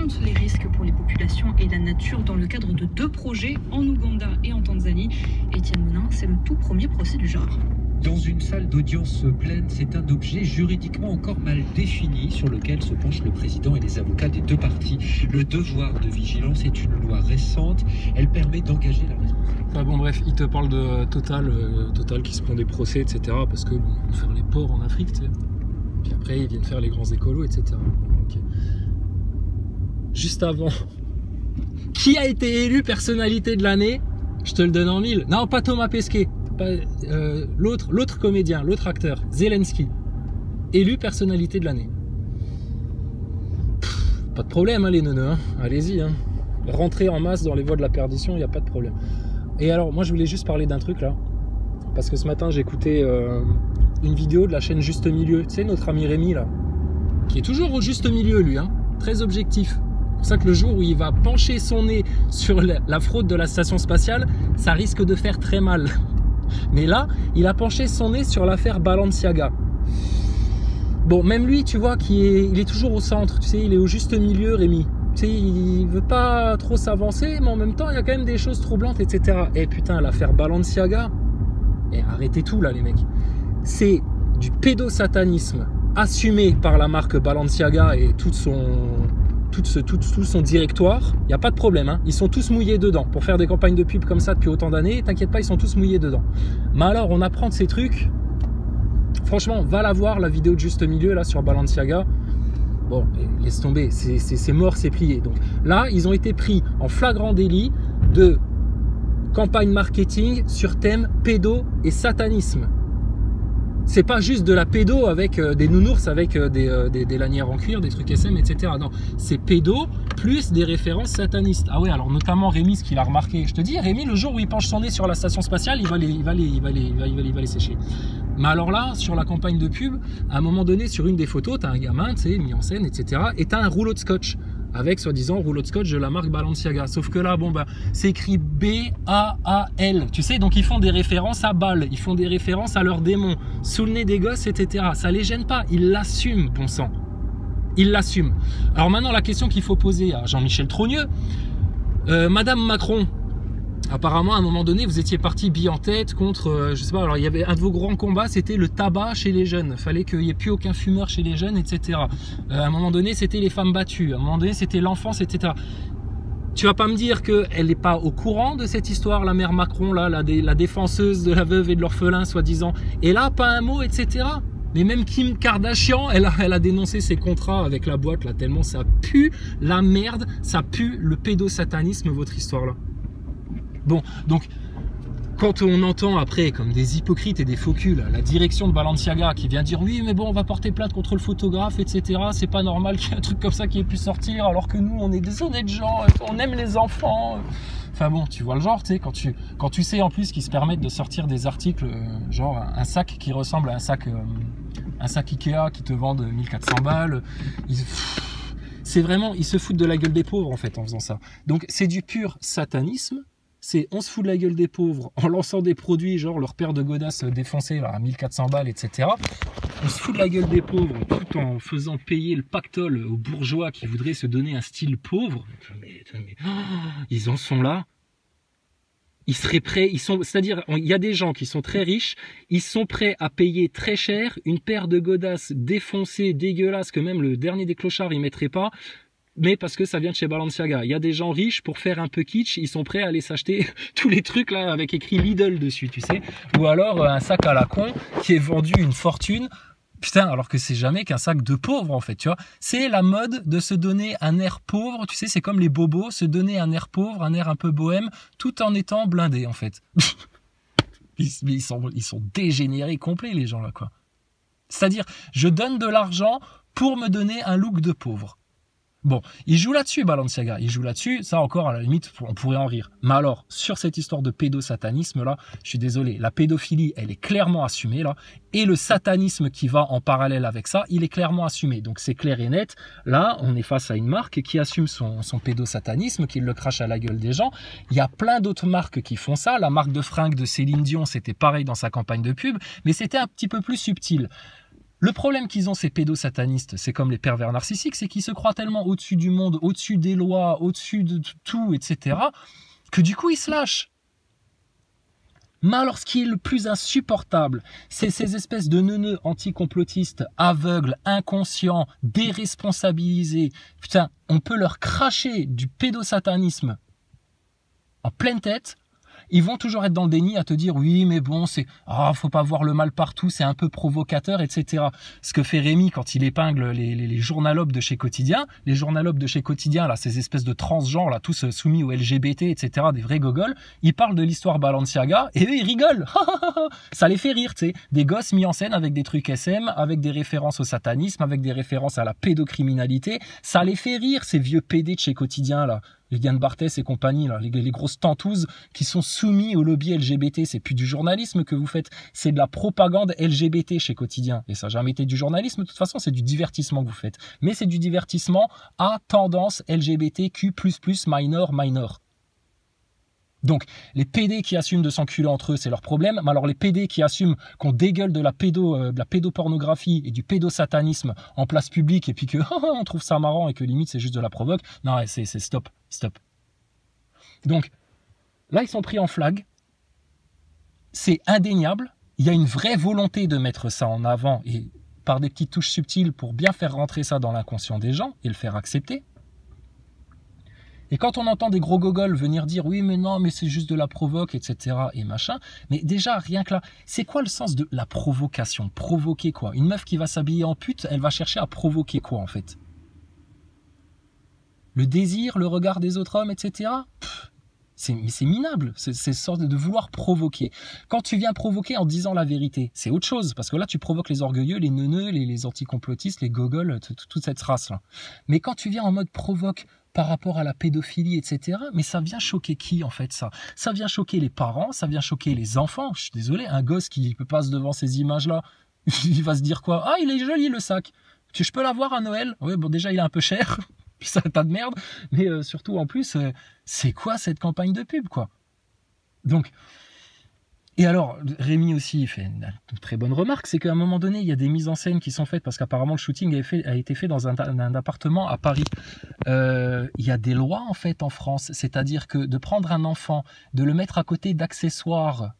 compte les risques pour les populations et la nature dans le cadre de 2 projets en Ouganda et en Tanzanie. Étienne Monin, c'est le tout premier procès du genre. Dans une salle d'audience pleine, c'est un objet juridiquement encore mal défini sur lequel se penchent le président et les avocats des 2 parties. Le devoir de vigilance est une loi récente. Elle permet d'engager la responsabilité. Enfin bon bref, il te parle de Total qui se prend des procès, etc. Parce que bon, ils vont faire les ports en Afrique, tu sais. Puis après, ils viennent faire les grands écolos, etc. Okay. Juste avant, qui a été élu personnalité de l'année? Je te le donne en 1000. Non, pas Thomas Pesquet. L'autre comédien, l'autre acteur, Zelensky, élu personnalité de l'année. Pas de problème, hein, les neuneux, hein. Allez-y, hein. Rentrez en masse dans les voies de la perdition, il n'y a pas de problème. Et alors, moi je voulais juste parler d'un truc là, parce que ce matin j'ai écouté une vidéo de la chaîne Juste Milieu, tu sais, notre ami Rémi là, qui est toujours au juste milieu lui, hein, très objectif. C'est pour ça que le jour où il va pencher son nez sur la fraude de la station spatiale, ça risque de faire très mal. Mais là, il a penché son nez sur l'affaire Balenciaga. Bon, même lui, tu vois, il est toujours au centre, tu sais, il est au juste milieu, Rémi. Tu sais, il veut pas trop s'avancer, mais en même temps, il y a quand même des choses troublantes, etc. Et putain, l'affaire Balenciaga, arrêtez tout là, les mecs. C'est du pédosatanisme assumé par la marque Balenciaga et tout son directoire. Il n'y a pas de problème, hein. Ils sont tous mouillés dedans. Pour faire des campagnes de pub comme ça depuis autant d'années, t'inquiète pas, ils sont tous mouillés dedans. Mais alors, on apprend de ces trucs. Franchement, va la voir, la vidéo de Juste Milieu là sur Balenciaga. Bon, laisse tomber, c'est mort, c'est plié. Donc là, ils ont été pris en flagrant délit de campagne marketing sur thème pédo et satanisme. C'est pas juste de la pédo avec des nounours, avec des lanières en cuir, des trucs SM, etc. Non, c'est pédo plus des références satanistes. Ah ouais, alors notamment Rémi, ce qu'il a remarqué. Je te dis, Rémi, le jour où il penche son nez sur la station spatiale, il va les sécher. Mais alors là, sur la campagne de pub, à un moment donné, sur une des photos, tu as un gamin, tu sais, mis en scène, etc. Et tu as un rouleau de scotch, avec soi-disant rouleau de scotch de la marque Balenciaga. Sauf que là, bon, bah, c'est écrit B-A-A-L, tu sais, donc ils font des références à Bâle, ils font des références à leurs démons, sous le nez des gosses, etc. Ça les gêne pas, ils l'assument, bon sang. Ils l'assument. Alors maintenant, la question qu'il faut poser à Jean-Michel Trogneux, Madame Macron, apparemment, à un moment donné, vous étiez parti bille en tête contre, je sais pas, alors il y avait un de vos grands combats, c'était le tabac chez les jeunes. Il fallait qu'il n'y ait plus aucun fumeur chez les jeunes, etc. À un moment donné, c'était les femmes battues. À un moment donné, c'était l'enfance, etc. Tu vas pas me dire qu'elle n'est pas au courant de cette histoire, la mère Macron, là, la défenseuse de la veuve et de l'orphelin, soi-disant. Et là, pas un mot, etc. Mais même Kim Kardashian, elle a dénoncé ses contrats avec la boîte, là, tellement ça pue la merde, ça pue le pédosatanisme, votre histoire, là. Bon, donc, quand on entend après, comme des hypocrites et des faux culs, la direction de Balenciaga qui vient dire oui, mais bon, on va porter plainte contre le photographe, etc. C'est pas normal qu'il y ait un truc comme ça qui ait pu sortir, alors que nous, on est des honnêtes gens, on aime les enfants. Enfin bon, tu vois le genre, tu sais, quand tu sais en plus qu'ils se permettent de sortir des articles, genre un sac qui ressemble à un sac Ikea qui te vendent 1400 balles. C'est vraiment, ils se foutent de la gueule des pauvres en fait en faisant ça. Donc c'est du pur satanisme. C'est on se fout de la gueule des pauvres en lançant des produits genre leur paire de godasses défoncées là, à 1400 balles, etc. On se fout de la gueule des pauvres tout en faisant payer le pactole aux bourgeois qui voudraient se donner un style pauvre. Mais ils en sont là. Ils seraient prêts, c'est-à-dire il y a des gens qui sont très riches, ils sont prêts à payer très cher une paire de godasses défoncées, dégueulasses, que même le dernier des clochards y mettrait pas. Mais parce que ça vient de chez Balenciaga. Il y a des gens riches, pour faire un peu kitsch, ils sont prêts à aller s'acheter tous les trucs là avec écrit Lidl dessus, tu sais. Ou alors un sac à la con qui est vendu une fortune. Putain, alors que c'est jamais qu'un sac de pauvre en fait, tu vois. C'est la mode de se donner un air pauvre, tu sais, c'est comme les bobos, se donner un air pauvre, un air un peu bohème, tout en étant blindé en fait. ils sont dégénérés complets les gens là, quoi. C'est-à-dire, je donne de l'argent pour me donner un look de pauvre. Bon, il joue là-dessus, Balenciaga, il joue là-dessus, ça encore, à la limite, on pourrait en rire. Mais alors, sur cette histoire de pédosatanisme-là, je suis désolé, la pédophilie, elle est clairement assumée, là, et le satanisme qui va en parallèle avec ça, il est clairement assumé. Donc c'est clair et net, là, on est face à une marque qui assume son pédosatanisme, qui le crache à la gueule des gens. Il y a plein d'autres marques qui font ça, la marque de fringues de Céline Dion, c'était pareil dans sa campagne de pub, mais c'était un petit peu plus subtil. Le problème qu'ils ont, ces pédosatanistes, c'est comme les pervers narcissiques, c'est qu'ils se croient tellement au-dessus du monde, au-dessus des lois, au-dessus de tout, etc., que du coup, ils se lâchent. Mais alors, ce qui est le plus insupportable, c'est ces espèces de neuneux anticomplotistes, aveugles, inconscients, déresponsabilisés. Putain, on peut leur cracher du pédosatanisme en pleine tête. Ils vont toujours être dans le déni à te dire oui mais bon c'est faut pas voir le mal partout, c'est un peu provocateur, etc. Ce que fait Rémi quand il épingle les journalopes de chez Quotidien, les journalopes de chez Quotidien là, ces espèces de transgenres là, tous soumis au LGBT, etc. Des vrais gogoles, ils parlent de l'histoire Balenciaga et eux ils rigolent. Ça les fait rire, tu sais, des gosses mis en scène avec des trucs SM, avec des références au satanisme, avec des références à la pédocriminalité, ça les fait rire ces vieux PD de chez Quotidien là. Les Yann Barthès et compagnie, là, les grosses tantouzes qui sont soumis au lobby LGBT. C'est plus du journalisme que vous faites, c'est de la propagande LGBT chez Quotidien. Et ça n'a jamais été du journalisme, de toute façon, c'est du divertissement que vous faites. Mais c'est du divertissement à tendance LGBTQ++, minor. Donc, les PD qui assument de s'enculer entre eux, c'est leur problème. Mais alors, les PD qui assument qu'on dégueule de la pédopornographie et du pédosatanisme en place publique et puis que on trouve ça marrant et que limite c'est juste de la provoque, non, c'est stop. Donc, là, ils sont pris en flag. C'est indéniable. Il y a une vraie volonté de mettre ça en avant et par des petites touches subtiles pour bien faire rentrer ça dans l'inconscient des gens et le faire accepter. Et quand on entend des gros gogoles venir dire oui mais non mais c'est juste de la provoque, etc. et machin, mais déjà rien que là, c'est quoi le sens de la provocation? Provoquer quoi? Une meuf qui va s'habiller en pute, elle va chercher à provoquer quoi en fait? Le désir, le regard des autres hommes, etc. C'est minable, c'est sorte de vouloir provoquer. Quand tu viens provoquer en disant la vérité, c'est autre chose, parce que là tu provoques les orgueilleux, les neuneux, les anticomplotistes, les gogoles, toute cette race-là. Mais quand tu viens en mode provoque par rapport à la pédophilie, etc., mais ça vient choquer qui en fait ça? Ça vient choquer les parents, ça vient choquer les enfants. Je suis désolé, un gosse qui passe devant ces images-là, il va se dire quoi? Ah, il est joli le sac, je peux l'avoir à Noël? Oui, bon déjà il est un peu cher. Puis ça, tas de merde, mais surtout en plus, c'est quoi cette campagne de pub, quoi? Donc, et alors, Rémi aussi il fait une très bonne remarque, c'est qu'à un moment donné, il y a des mises en scène qui sont faites, parce qu'apparemment le shooting a été fait dans un appartement à Paris. Il y a des lois, en fait, en France, c'est-à-dire que de prendre un enfant, de le mettre à côté d'accessoires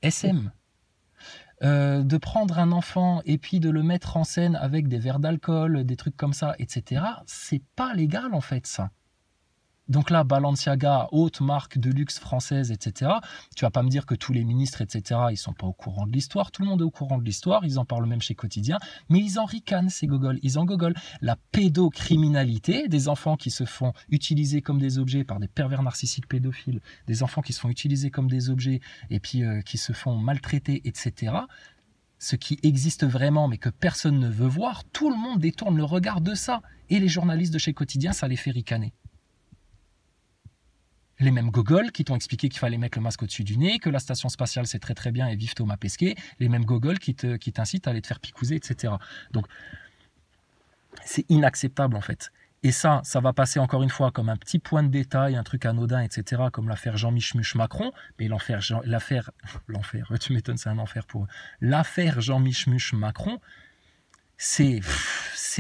SM, de prendre un enfant et puis de le mettre en scène avec des verres d'alcool, des trucs comme ça, etc., c'est pas légal en fait ça. Donc là, Balenciaga, haute marque de luxe française, etc., tu vas pas me dire que tous les ministres, etc., ils sont pas au courant de l'histoire, tout le monde est au courant de l'histoire, ils en parlent même chez Quotidien, mais ils en ricanent ces gogoles, ils en gogolent. La pédocriminalité, des enfants qui se font utiliser comme des objets par des pervers narcissiques pédophiles, des enfants qui se font utiliser comme des objets et puis qui se font maltraiter, etc., ce qui existe vraiment mais que personne ne veut voir, tout le monde détourne le regard de ça. Et les journalistes de chez Quotidien, ça les fait ricaner. Les mêmes gogoles qui t'ont expliqué qu'il fallait mettre le masque au-dessus du nez, que la station spatiale c'est très très bien et vive Thomas Pesquet, les mêmes gogoles qui t'incitent à aller te faire picouser, etc. Donc, c'est inacceptable en fait. Et ça va passer encore une fois comme un petit point de détail, un truc anodin, etc., comme l'affaire Jean-Michel Macron, mais l'affaire, tu m'étonnes, c'est un enfer pour eux. L'affaire Jean-Michel Macron, c'est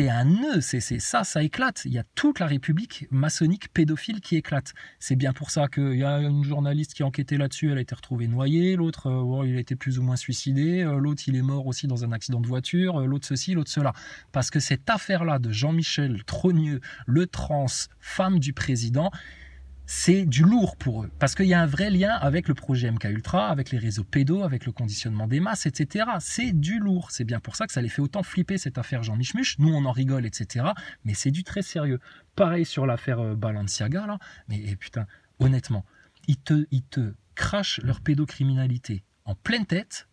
un nœud, ça éclate. Il y a toute la République maçonnique pédophile qui éclate. C'est bien pour ça qu'il y a une journaliste qui a enquêté là-dessus, elle a été retrouvée noyée, l'autre, il a été plus ou moins suicidé, l'autre, il est mort aussi dans un accident de voiture, l'autre ceci, l'autre cela. Parce que cette affaire-là de Jean-Michel Trogneux, le trans, femme du président, c'est du lourd pour eux, parce qu'il y a un vrai lien avec le projet MKUltra, avec les réseaux pédos, avec le conditionnement des masses, etc. C'est du lourd, c'est bien pour ça que ça les fait autant flipper cette affaire Jean-Michel. Nous on en rigole, etc. Mais c'est du très sérieux. Pareil sur l'affaire Balenciaga, là, mais putain, honnêtement, ils te crachent leur pédocriminalité en pleine tête.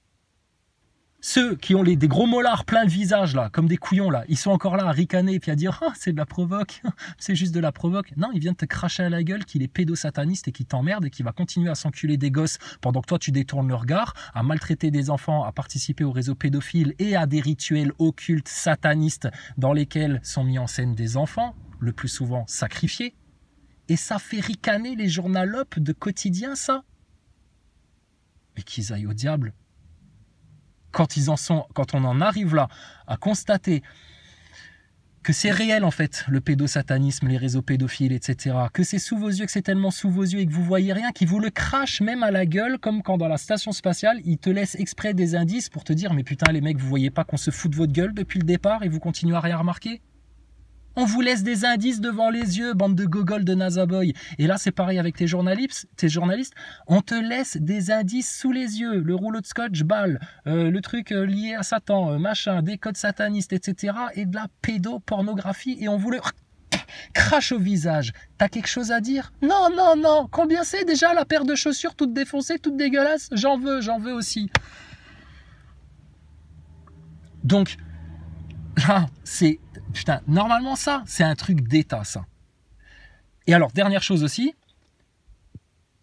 Ceux qui ont des gros mollards plein le visage, là, comme des couillons, là, ils sont encore là à ricaner et puis à dire « Ah, c'est de la provoque, c'est juste de la provoque ». Non, ils viennent te cracher à la gueule qu'il est pédosataniste et qu'il t'emmerde et qu'il va continuer à s'enculer des gosses pendant que toi, tu détournes le regard, à maltraiter des enfants, à participer aux réseaux pédophiles et à des rituels occultes satanistes dans lesquels sont mis en scène des enfants, le plus souvent sacrifiés. Et ça fait ricaner les journalopes de Quotidien, ça. Mais qu'ils aillent au diable. quand on en arrive là à constater que c'est réel en fait, le pédosatanisme, les réseaux pédophiles, etc., que c'est sous vos yeux, que c'est tellement sous vos yeux et que vous voyez rien, qu'ils vous le crachent même à la gueule, comme quand dans la station spatiale, ils te laissent exprès des indices pour te dire « Mais putain les mecs, vous voyez pas qu'on se fout de votre gueule depuis le départ et vous continuez à rien remarquer ?» On vous laisse des indices devant les yeux, bande de gogoles de Nazaboy. Et là, c'est pareil avec tes journalistes. On te laisse des indices sous les yeux. Le rouleau de scotch, balle, le truc lié à Satan, machin, des codes satanistes, etc. Et de la pédopornographie. Et on vous le crache au visage. T'as quelque chose à dire? Non, non, non. Combien c'est déjà la paire de chaussures toute défoncée, toute dégueulasse? J'en veux aussi. Donc, là, c'est... Putain, normalement ça, c'est un truc d'État, ça. Et alors, dernière chose aussi,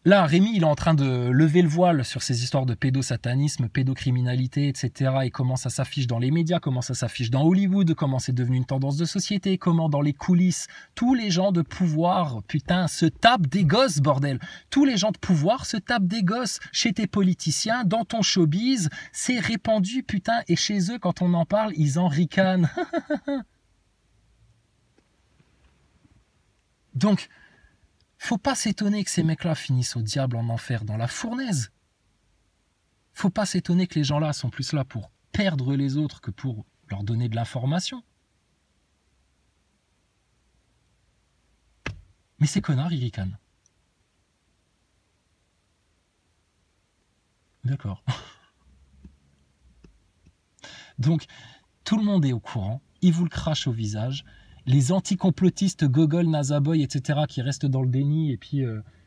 là, Rémi, il est en train de lever le voile sur ces histoires de pédosatanisme, pédocriminalité, etc. Et comment ça s'affiche dans les médias, comment ça s'affiche dans Hollywood, comment c'est devenu une tendance de société, comment dans les coulisses, tous les gens de pouvoir, putain, se tapent des gosses, bordel. Tous les gens de pouvoir se tapent des gosses chez tes politiciens, dans ton showbiz, c'est répandu, putain. Et chez eux, quand on en parle, ils en ricanent. Donc, faut pas s'étonner que ces mecs-là finissent au diable en enfer dans la fournaise. Faut pas s'étonner que les gens-là sont plus là pour perdre les autres que pour leur donner de l'information. Mais ces connards, ils ricanent. D'accord. Donc, tout le monde est au courant, ils vous le crachent au visage. Les anticomplotistes, Gogol, Nazaboy, etc., qui restent dans le déni et puis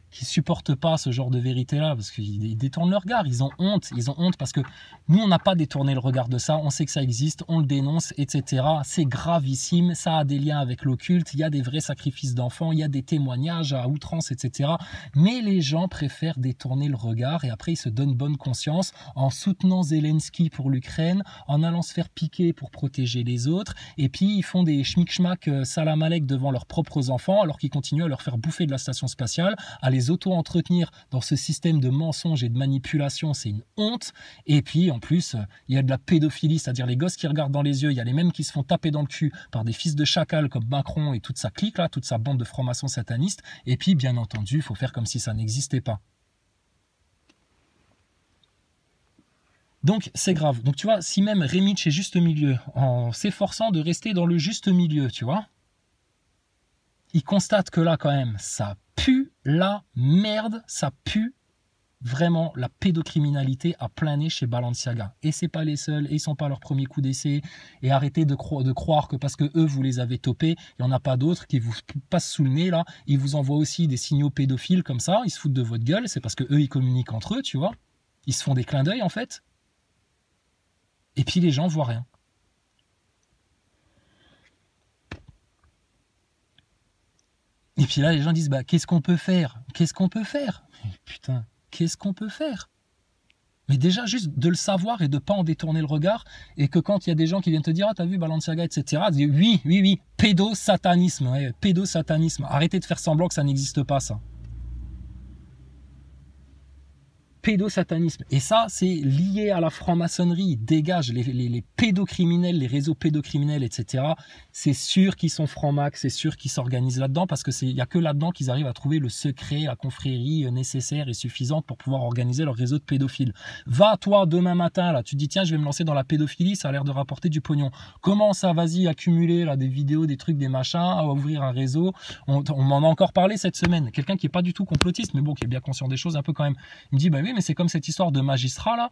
qui supportent pas ce genre de vérité-là, parce qu'ils détournent le regard, ils ont honte parce que nous, on n'a pas détourné le regard de ça, on sait que ça existe, on le dénonce, etc. C'est gravissime, ça a des liens avec l'occulte, il y a des vrais sacrifices d'enfants, il y a des témoignages à outrance, etc. Mais les gens préfèrent détourner le regard et après ils se donnent bonne conscience en soutenant Zelensky pour l'Ukraine, en allant se faire piquer pour protéger les autres, et puis ils font des schmick-schmack salam alek devant leurs propres enfants alors qu'ils continuent à leur faire bouffer de la station spatiale, à les auto-entretenir dans ce système de mensonges et de manipulation, c'est une honte. Et puis en plus, il y a de la pédophilie, c'est-à-dire les gosses qui regardent dans les yeux, il y a les mêmes qui se font taper dans le cul par des fils de chacal comme Macron et toute sa clique là, toute sa bande de francs-maçons satanistes. Et puis bien entendu, il faut faire comme si ça n'existait pas. Donc c'est grave. Donc tu vois, si même Rémich est juste milieu, en s'efforçant de rester dans le juste milieu, tu vois, il constate que là quand même, ça pue la merde, ça pue vraiment la pédocriminalité à plein nez chez Balenciaga. Et c'est pas les seuls, et ils sont pas leur premier coup d'essai. Et arrêtez de croire que parce que eux vous les avez topés, il y en a pas d'autres qui vous passent sous le nez là. Ils vous envoient aussi des signaux pédophiles comme ça, ils se foutent de votre gueule, c'est parce que eux ils communiquent entre eux, tu vois. Ils se font des clins d'œil en fait. Et puis les gens voient rien. Et puis là, les gens disent, bah, qu'est-ce qu'on peut faire? Qu'est-ce qu'on peut faire? Putain, qu'est-ce qu'on peut faire? Mais déjà, juste de le savoir et de ne pas en détourner le regard, et que quand il y a des gens qui viennent te dire, ah, t'as vu Balenciaga, etc., dis, oui, pédosatanisme, ouais, pédosatanisme. Arrêtez de faire semblant que ça n'existe pas, ça. Pédosatanisme. Et ça, c'est lié à la franc-maçonnerie. Dégage les pédocriminels, les réseaux pédocriminels, etc. C'est sûr qu'ils sont franc-mac, c'est sûr qu'ils s'organisent là-dedans parce que il y a que là-dedans qu'ils arrivent à trouver le secret, la confrérie nécessaire et suffisante pour pouvoir organiser leur réseau de pédophiles. Va, toi, demain matin, là, tu te dis, tiens, je vais me lancer dans la pédophilie, ça a l'air de rapporter du pognon. Commence à, vas-y, accumuler, là, des vidéos, des trucs, des machins, à ouvrir un réseau. On m'en a encore parlé cette semaine. Quelqu'un qui est pas du tout complotiste, mais bon, qui est bien conscient des choses un peu quand même. Il me dit, bah oui, mais c'est comme cette histoire de magistrat là,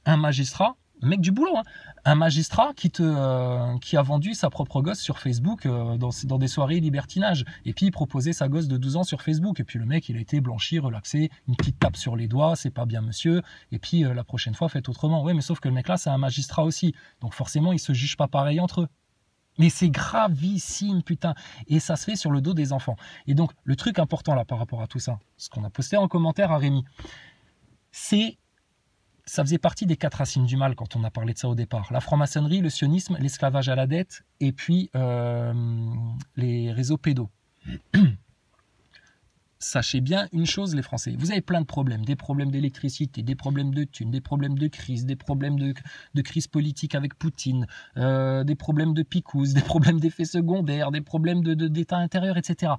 un magistrat, mec du boulot, hein, un magistrat qui a vendu sa propre gosse sur Facebook dans des soirées libertinage, et puis il proposait sa gosse de 12 ans sur Facebook, et puis le mec il a été blanchi, relaxé, une petite tape sur les doigts, c'est pas bien monsieur, et puis la prochaine fois faites autrement. Ouais, mais sauf que le mec là c'est un magistrat aussi, donc forcément ils se jugent pas pareil entre eux. Mais c'est gravissime, putain. Et ça se fait sur le dos des enfants. Et donc, le truc important là par rapport à tout ça, ce qu'on a posté en commentaire à Rémi, ça faisait partie des 4 racines du mal quand on a parlé de ça au départ. La franc-maçonnerie, le sionisme, l'esclavage à la dette et puis les réseaux pédos. sachez bien une chose, les Français, vous avez plein de problèmes, des problèmes d'électricité, des problèmes de thunes, des problèmes de crise, des problèmes de crise politique avec Poutine, des problèmes de picouse, des problèmes d'effets secondaires, des problèmes d'état intérieur, etc.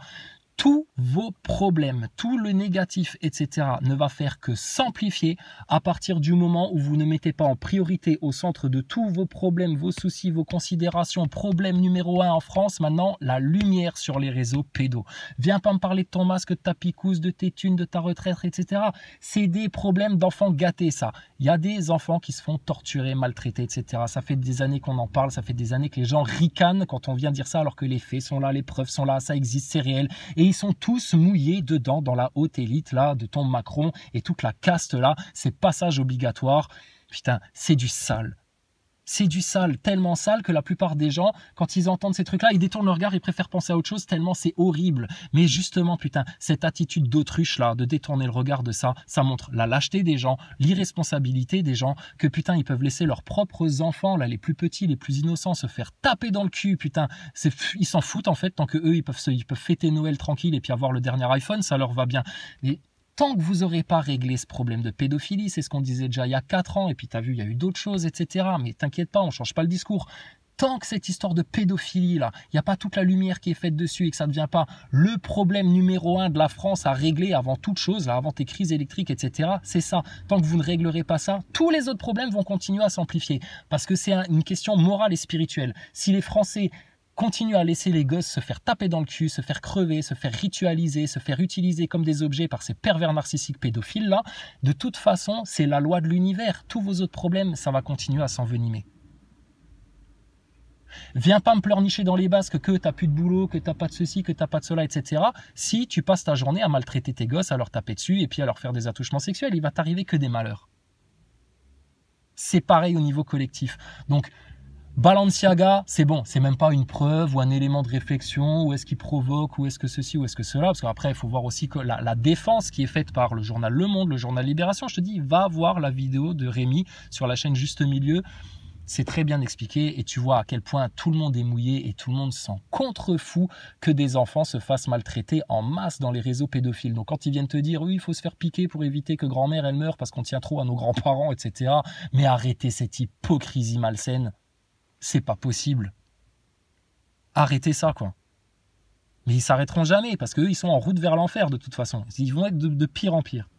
Tous vos problèmes, tout le négatif, etc. ne va faire que s'amplifier à partir du moment où vous ne mettez pas en priorité au centre de tous vos problèmes, vos soucis, vos considérations. Problème numéro 1 en France, maintenant, la lumière sur les réseaux pédos. Viens pas me parler de ton masque, de ta picouse, de tes thunes, de ta retraite, etc. C'est des problèmes d'enfants gâtés, ça. Il y a des enfants qui se font torturer, maltraiter, etc. Ça fait des années qu'on en parle, ça fait des années que les gens ricanent quand on vient dire ça alors que les faits sont là, les preuves sont là, ça existe, c'est réel. Et ils sont tous mouillés dedans, dans la haute élite là, de ton Macron et toute la caste là. C'est passage obligatoire. Putain, c'est du sale. C'est du sale, tellement sale que la plupart des gens, quand ils entendent ces trucs-là, ils détournent le regard, ils préfèrent penser à autre chose tellement c'est horrible. Mais justement, putain, cette attitude d'autruche-là, de détourner le regard de ça, ça montre la lâcheté des gens, l'irresponsabilité des gens, que putain, ils peuvent laisser leurs propres enfants, là, les plus petits, les plus innocents, se faire taper dans le cul, putain. Ils s'en foutent, en fait, tant que eux, ils peuvent fêter Noël tranquille et puis avoir le dernier iPhone, ça leur va bien. Et tant que vous n'aurez pas réglé ce problème de pédophilie, c'est ce qu'on disait déjà il y a 4 ans, et puis tu as vu, il y a eu d'autres choses, etc. Mais t'inquiète pas, on ne change pas le discours. Tant que cette histoire de pédophilie, là, il n'y a pas toute la lumière qui est faite dessus et que ça ne devient pas le problème numéro 1 de la France à régler avant toute chose, là, avant tes crises électriques, etc., c'est ça. Tant que vous ne réglerez pas ça, tous les autres problèmes vont continuer à s'amplifier. Parce que c'est une question morale et spirituelle. Si les Français continue à laisser les gosses se faire taper dans le cul, se faire crever, se faire ritualiser, se faire utiliser comme des objets par ces pervers narcissiques pédophiles-là, de toute façon, c'est la loi de l'univers. Tous vos autres problèmes, ça va continuer à s'envenimer. Viens pas me pleurnicher dans les basques que t'as plus de boulot, que t'as pas de ceci, que t'as pas de cela, etc. Si tu passes ta journée à maltraiter tes gosses, à leur taper dessus et puis à leur faire des attouchements sexuels, il va t'arriver que des malheurs. C'est pareil au niveau collectif. Donc, Balenciaga, c'est bon, c'est même pas une preuve ou un élément de réflexion, ou est-ce qu'il provoque, ou est-ce que ceci, ou est-ce que cela, parce qu'après, il faut voir aussi que la défense qui est faite par le journal Le Monde, le journal Libération, je te dis, va voir la vidéo de Rémi sur la chaîne Juste Milieu, c'est très bien expliqué, et tu vois à quel point tout le monde est mouillé, et tout le monde s'en contrefout que des enfants se fassent maltraiter en masse dans les réseaux pédophiles. Donc quand ils viennent te dire, oui, il faut se faire piquer pour éviter que grand-mère, elle meure parce qu'on tient trop à nos grands-parents, etc., mais arrêtez cette hypocrisie malsaine. C'est pas possible. Arrêtez ça, quoi. Mais ils s'arrêteront jamais, parce qu'eux, ils sont en route vers l'enfer, de toute façon. Ils vont être de pire en pire.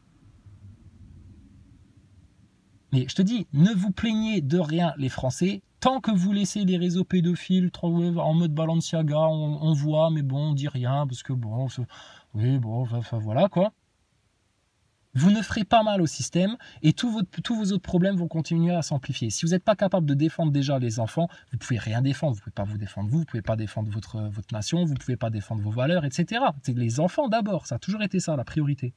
Mais je te dis, ne vous plaignez de rien, les Français. Tant que vous laissez les réseaux pédophiles en mode Balenciaga, on voit, mais bon, on dit rien, parce que bon, oui, bon, enfin, voilà, quoi. Vous ne ferez pas mal au système et tous vos autres problèmes vont continuer à s'amplifier. Si vous n'êtes pas capable de défendre déjà les enfants, vous ne pouvez rien défendre. Vous ne pouvez pas vous défendre vous ne pouvez pas défendre votre nation, vous ne pouvez pas défendre vos valeurs, etc. C'est les enfants d'abord, ça a toujours été ça, la priorité.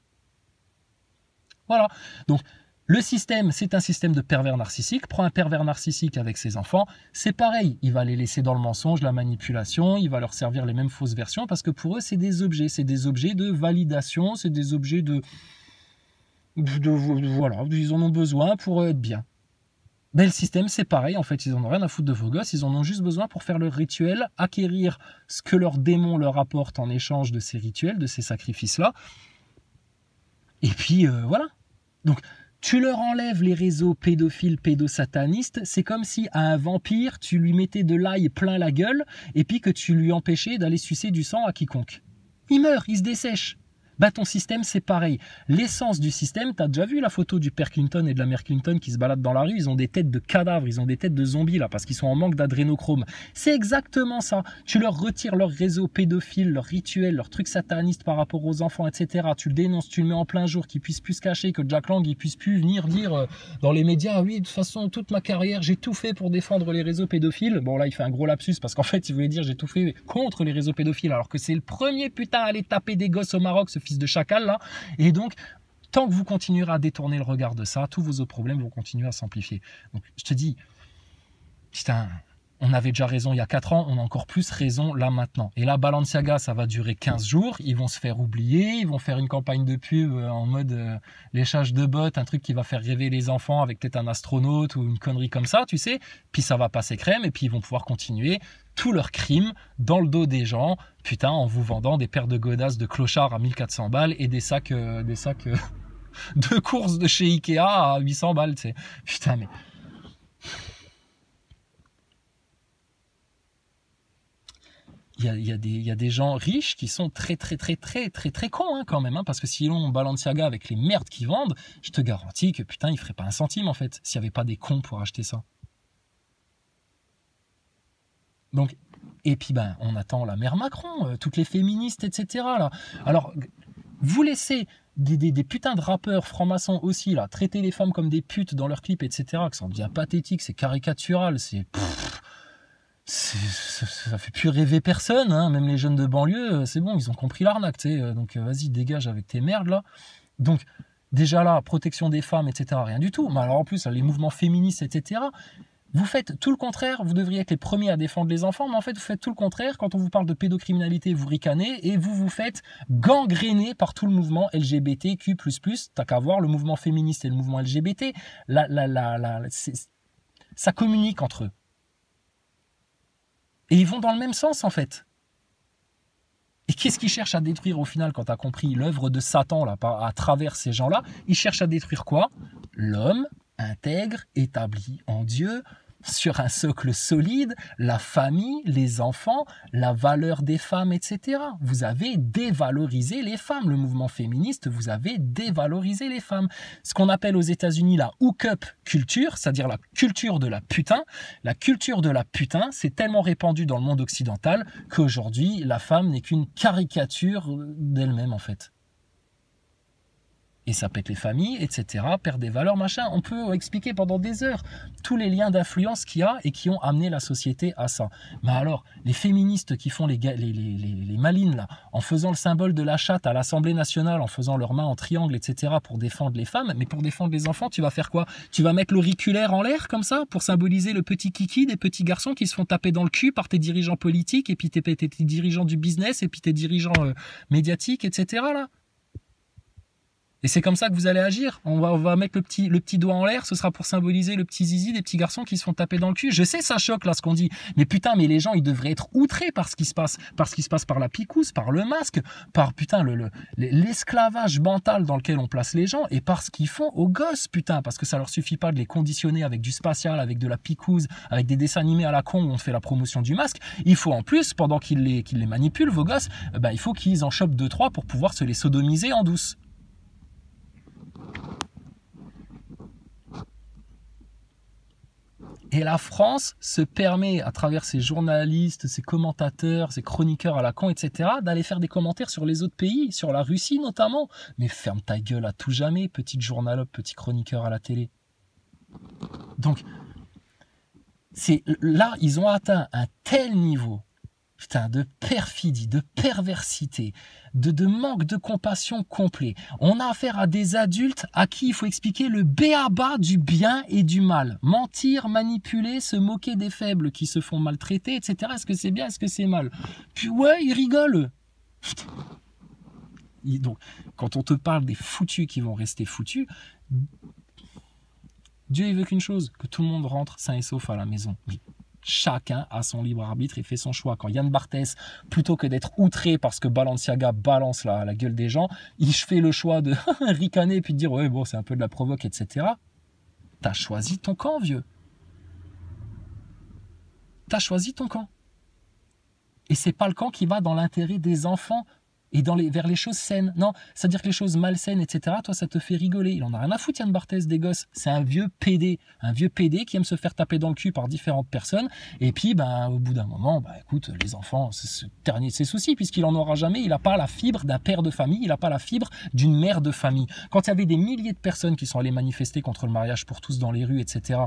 Voilà. Donc, le système, c'est un système de pervers narcissique. Prends un pervers narcissique avec ses enfants, c'est pareil. Il va les laisser dans le mensonge, la manipulation, il va leur servir les mêmes fausses versions parce que pour eux, c'est des objets de validation, c'est des objets voilà, ils en ont besoin pour être bien. Mais le système, c'est pareil, en fait, ils en ont rien à foutre de vos gosses, ils en ont juste besoin pour faire leur rituel, acquérir ce que leur démon leur apporte en échange de ces rituels, de ces sacrifices-là. Et puis, voilà. Donc, tu leur enlèves les réseaux pédophiles, pédosatanistes, c'est comme si à un vampire, tu lui mettais de l'ail plein la gueule, et puis que tu lui empêchais d'aller sucer du sang à quiconque. Il meurt, il se dessèche. Bah ton système c'est pareil. L'essence du système, t'as déjà vu la photo du père Clinton et de la mère Clinton qui se baladent dans la rue, ils ont des têtes de cadavres, ils ont des têtes de zombies là parce qu'ils sont en manque d'adrénochrome. C'est exactement ça. Tu leur retires leur réseau pédophile, leur rituel, leur truc sataniste par rapport aux enfants, etc. Tu le dénonces, tu le mets en plein jour, qu'ils puissent plus se cacher, que Jack Lang il puisse plus venir dire dans les médias, oui de toute façon toute ma carrière j'ai tout fait pour défendre les réseaux pédophiles. Bon là il fait un gros lapsus parce qu'en fait il voulait dire j'ai tout fait contre les réseaux pédophiles alors que c'est le premier putain à aller taper des gosses au Maroc, ce fils de chacal là, et donc tant que vous continuerez à détourner le regard de ça, tous vos autres problèmes vont continuer à s'amplifier. Donc je te dis, putain, On avait déjà raison il y a 4 ans, on a encore plus raison là maintenant. Et là, Balenciaga, ça va durer 15 jours, ils vont se faire oublier, ils vont faire une campagne de pub en mode léchage de bottes, un truc qui va faire rêver les enfants avec peut-être un astronaute ou une connerie comme ça, tu sais. Puis ça va passer crème et puis ils vont pouvoir continuer tous leurs crimes dans le dos des gens, putain, en vous vendant des paires de godasses de clochards à 1400 balles et des sacs de courses de chez Ikea à 800 balles, tu sais. Putain, mais... Il y a des gens riches qui sont très cons hein, quand même, hein, parce que sinon Balenciaga avec les merdes qu'ils vendent, je te garantis que putain ils feraient pas un centime en fait, s'il n'y avait pas des cons pour acheter ça. Donc, et puis ben on attend la mère Macron, toutes les féministes, etc. là. Alors, vous laissez des putains de rappeurs francs-maçons aussi là, traiter les femmes comme des putes dans leurs clips, etc. Que ça en devient pathétique, c'est caricatural, ça fait plus rêver personne, hein. Même les jeunes de banlieue, c'est bon, ils ont compris l'arnaque, tu sais. Donc vas-y, dégage avec tes merdes là. Donc déjà là, protection des femmes, etc. Rien du tout. Mais alors en plus, les mouvements féministes, etc. Vous faites tout le contraire. Vous devriez être les premiers à défendre les enfants, mais en fait, vous faites tout le contraire. Quand on vous parle de pédocriminalité, vous ricanez et vous vous faites gangréner par tout le mouvement LGBTQ++. T'as qu'à voir le mouvement féministe et le mouvement LGBT. Ça communique entre eux. Et ils vont dans le même sens, en fait. Et qu'est-ce qu'ils cherchent à détruire, au final, quand tu as compris l'œuvre de Satan, là, à travers ces gens-là? Ils cherchent à détruire quoi? L'homme intègre, établi en Dieu, sur un socle solide, la famille, les enfants, la valeur des femmes, etc. Vous avez dévalorisé les femmes. Le mouvement féministe, vous avez dévalorisé les femmes. Ce qu'on appelle aux États-Unis la hook-up culture, c'est-à-dire la culture de la putain. La culture de la putain, c'est tellement répandu dans le monde occidental qu'aujourd'hui, la femme n'est qu'une caricature d'elle-même, en fait. Et ça pète les familles, etc., perd des valeurs, machin. On peut expliquer pendant des heures tous les liens d'influence qu'il y a et qui ont amené la société à ça. Mais alors, les féministes qui font les malines, là, en faisant le symbole de la chatte à l'Assemblée nationale, en faisant leurs mains en triangle, etc., pour défendre les femmes, mais pour défendre les enfants, tu vas faire quoi? Tu vas mettre l'auriculaire en l'air, comme ça, pour symboliser le petit kiki des petits garçons qui se font taper dans le cul par tes dirigeants politiques, et puis tes dirigeants du business, et puis tes dirigeants médiatiques, etc., là. Et c'est comme ça que vous allez agir. On va mettre le petit doigt en l'air, ce sera pour symboliser le petit zizi des petits garçons qui se font taper dans le cul. Je sais, ça choque là ce qu'on dit. Mais putain, mais les gens, ils devraient être outrés par ce qui se passe. Par ce qui se passe par la picouse, par le masque, par putain l'esclavage mental dans lequel on place les gens et par ce qu'ils font aux gosses, putain. Parce que ça leur suffit pas de les conditionner avec du spatial, avec de la picouse, avec des dessins animés à la con où on fait la promotion du masque. Il faut en plus, pendant qu'ils les manipulent, vos gosses, il faut qu'ils en chopent 2-3 pour pouvoir se les sodomiser en douce. Et la France se permet, à travers ses journalistes, ses commentateurs, ses chroniqueurs à la con, etc., d'aller faire des commentaires sur les autres pays, sur la Russie notamment. Mais ferme ta gueule à tout jamais, petite journalope, petit chroniqueur à la télé. Donc, là, ils ont atteint un tel niveau, putain, de perfidie, de perversité, de manque de compassion complet. On a affaire à des adultes à qui il faut expliquer le b.a.-ba du bien et du mal. Mentir, manipuler, se moquer des faibles qui se font maltraiter, etc. Est-ce que c'est bien, est-ce que c'est mal? Puis ouais, ils rigolent. Donc, quand on te parle des foutus qui vont rester foutus, Dieu il veut qu'une chose, que tout le monde rentre sain et sauf à la maison. Oui. Chacun a son libre arbitre et fait son choix. Quand Yann Barthès, plutôt que d'être outré parce que Balenciaga balance la gueule des gens, il fait le choix de ricaner et puis de dire ouais bon c'est un peu de la provoque, etc. T'as choisi ton camp, vieux. T'as choisi ton camp. Et c'est pas le camp qui va dans l'intérêt des enfants et vers les choses saines. Non, c'est-à-dire que les choses malsaines, etc., toi, ça te fait rigoler. Il en a rien à foutre, Yann Barthès, des gosses. C'est un vieux PD qui aime se faire taper dans le cul par différentes personnes. Et puis, au bout d'un moment, écoute, les enfants, c'est ce dernier de ses soucis, puisqu'il en aura jamais. Il n'a pas la fibre d'un père de famille, il n'a pas la fibre d'une mère de famille. Quand il y avait des milliers de personnes qui sont allées manifester contre le mariage pour tous dans les rues, etc.,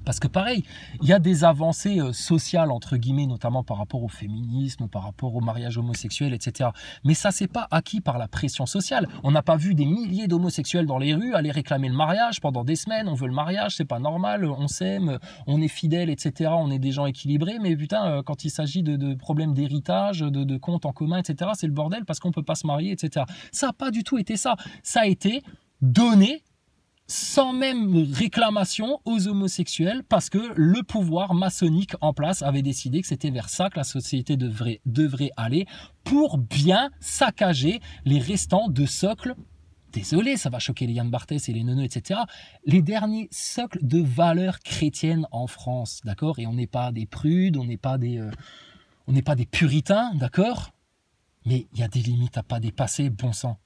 Parce que pareil, il y a des avancées sociales, entre guillemets, notamment par rapport au féminisme, par rapport au mariage homosexuel, etc. Mais ça, c'est pas acquis par la pression sociale. On n'a pas vu des milliers d'homosexuels dans les rues aller réclamer le mariage pendant des semaines. On veut le mariage, c'est pas normal, on s'aime, on est fidèle, etc. On est des gens équilibrés. Mais putain, quand il s'agit de problèmes d'héritage, de comptes en commun, etc., c'est le bordel parce qu'on peut pas se marier, etc. Ça n'a pas du tout été ça. Ça a été donné sans même réclamation aux homosexuels parce que le pouvoir maçonnique en place avait décidé que c'était vers ça que la société devrait aller pour bien saccager les restants de socles. Désolé, ça va choquer les Yann Barthès et les neuneux, etc. Les derniers socles de valeurs chrétiennes en France, d'accord? Et on n'est pas des prudes, on n'est pas des puritains, d'accord? Mais il y a des limites à pas dépasser, bon sang.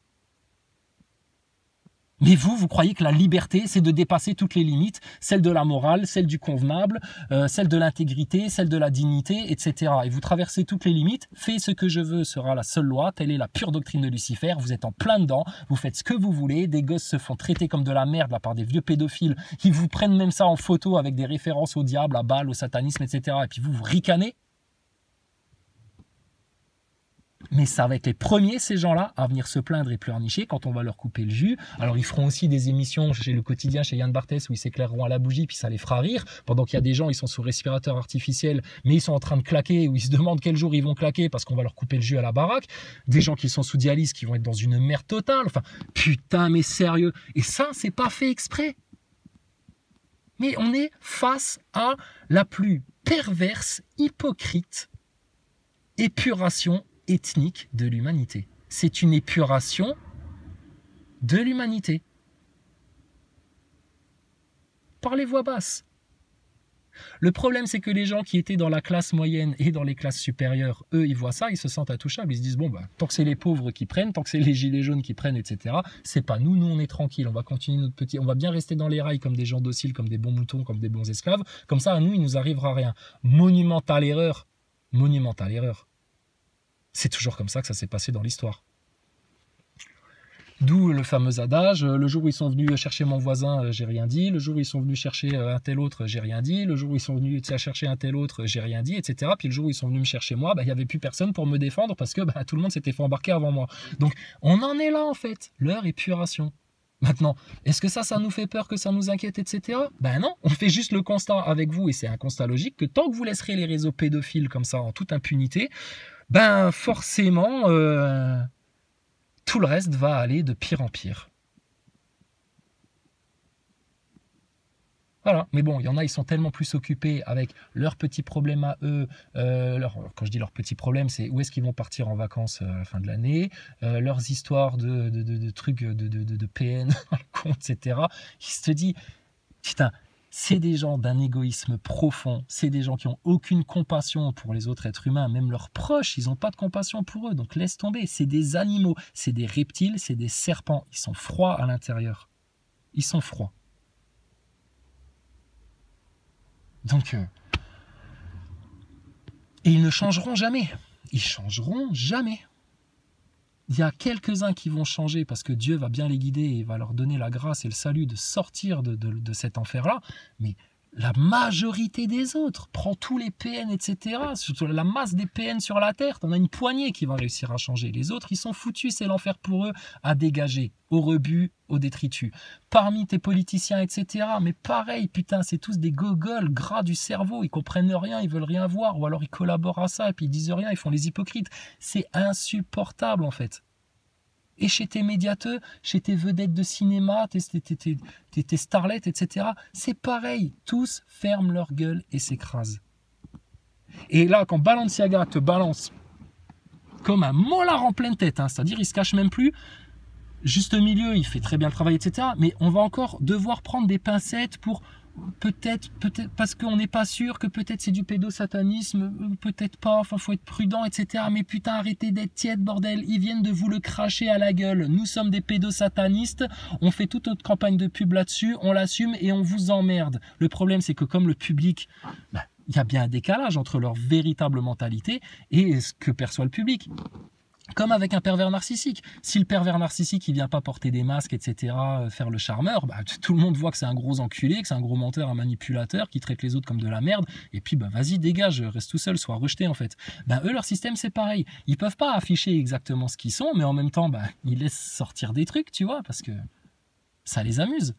Mais vous croyez que la liberté, c'est de dépasser toutes les limites, celle de la morale, celle du convenable, celle de l'intégrité, celle de la dignité, etc. Et vous traversez toutes les limites, fais ce que je veux sera la seule loi, telle est la pure doctrine de Lucifer, vous êtes en plein dedans, vous faites ce que vous voulez, des gosses se font traiter comme de la merde là, par des vieux pédophiles, ils vous prennent même ça en photo avec des références au diable, à Baal, au satanisme, etc. Et puis vous ricanez. Mais ça va être les premiers, ces gens-là, à venir se plaindre et pleurnicher quand on va leur couper le jus. Alors, ils feront aussi des émissions chez Le Quotidien, chez Yann Barthès, où ils s'éclaireront à la bougie, puis ça les fera rire. Pendant qu'il y a des gens, ils sont sous respirateur artificiel, mais ils sont en train de claquer, ou ils se demandent quel jour ils vont claquer parce qu'on va leur couper le jus à la baraque. Des gens qui sont sous dialyse, qui vont être dans une merde totale. Enfin, putain, mais sérieux. Et ça, c'est pas fait exprès. Mais on est face à la plus perverse, hypocrite épuration ethnique de l'humanité. C'est une épuration de l'humanité. Par les voix basses. Le problème, c'est que les gens qui étaient dans la classe moyenne et dans les classes supérieures, eux, ils voient ça, ils se sentent intouchables. Ils se disent, bon, bah, tant que c'est les pauvres qui prennent, tant que c'est les gilets jaunes qui prennent, etc., c'est pas nous. Nous, on est tranquille. On va continuer notre petit... On va bien rester dans les rails comme des gens dociles, comme des bons moutons, comme des bons esclaves. Comme ça, à nous, il nous arrivera rien. Monumentale erreur. Monumentale erreur. C'est toujours comme ça que ça s'est passé dans l'histoire. D'où le fameux adage, le jour où ils sont venus chercher mon voisin, j'ai rien dit. Le jour où ils sont venus chercher un tel autre, j'ai rien dit. Le jour où ils sont venus chercher un tel autre, j'ai rien dit, etc. Puis le jour où ils sont venus me chercher moi, il n'y avait plus personne pour me défendre parce que tout le monde s'était fait embarquer avant moi. Donc on en est là en fait, leur épuration. Maintenant, est-ce que ça nous fait peur, que ça nous inquiète, etc. Ben non, on fait juste le constat avec vous, et c'est un constat logique, que tant que vous laisserez les réseaux pédophiles comme ça en toute impunité, ben forcément, tout le reste va aller de pire en pire. Voilà, mais bon, il y en a, ils sont tellement plus occupés avec leurs petits problèmes à eux. Quand je dis leurs petits problèmes, c'est où est-ce qu'ils vont partir en vacances à la fin de l'année, leurs histoires de trucs de PN, compte, etc. Ils se disent, putain, c'est des gens d'un égoïsme profond, c'est des gens qui n'ont aucune compassion pour les autres êtres humains, même leurs proches, ils n'ont pas de compassion pour eux, donc laisse tomber, c'est des animaux, c'est des reptiles, c'est des serpents, ils sont froids à l'intérieur, ils sont froids. Donc, et ils ne changeront jamais, ils changeront jamais. Il y a quelques-uns qui vont changer parce que Dieu va bien les guider et va leur donner la grâce et le salut de sortir de cet enfer-là. Mais la majorité des autres, prends tous les PN, etc., surtout la masse des PN sur la Terre, t'en as une poignée qui va réussir à changer. Les autres, ils sont foutus, c'est l'enfer pour eux, à dégager, au rebut, au détritus. Parmi tes politiciens, etc., mais pareil, putain, c'est tous des gogoles gras du cerveau, ils comprennent rien, ils veulent rien voir, ou alors ils collaborent à ça, et puis ils disent rien, ils font les hypocrites. C'est insupportable, en fait. Et chez tes médiateurs, chez tes vedettes de cinéma, tes starlets, etc., c'est pareil. Tous ferment leur gueule et s'écrasent. Et là, quand Balenciaga te balance comme un mollard en pleine tête, c'est-à-dire il se cache même plus, juste au milieu, il fait très bien le travail, etc., mais on va encore devoir prendre des pincettes pour... Peut-être, parce qu'on n'est pas sûr que peut-être c'est du pédosatanisme, peut-être pas, enfin faut être prudent, etc. Mais putain, arrêtez d'être tiède, bordel, ils viennent de vous le cracher à la gueule. Nous sommes des pédosatanistes, on fait toute notre campagne de pub là-dessus, on l'assume et on vous emmerde. Le problème, c'est que comme le public, il y a bien un décalage entre leur véritable mentalité et ce que perçoit le public. Comme avec un pervers narcissique. Si le pervers narcissique, il vient pas porter des masques, etc., faire le charmeur, bah, tout le monde voit que c'est un gros enculé, que c'est un gros menteur, un manipulateur, qui traite les autres comme de la merde, et puis bah, vas-y, dégage, reste tout seul, sois rejeté en fait. Bah, eux, leur système, c'est pareil. Ils peuvent pas afficher exactement ce qu'ils sont, mais en même temps, bah, ils laissent sortir des trucs, tu vois, parce que ça les amuse.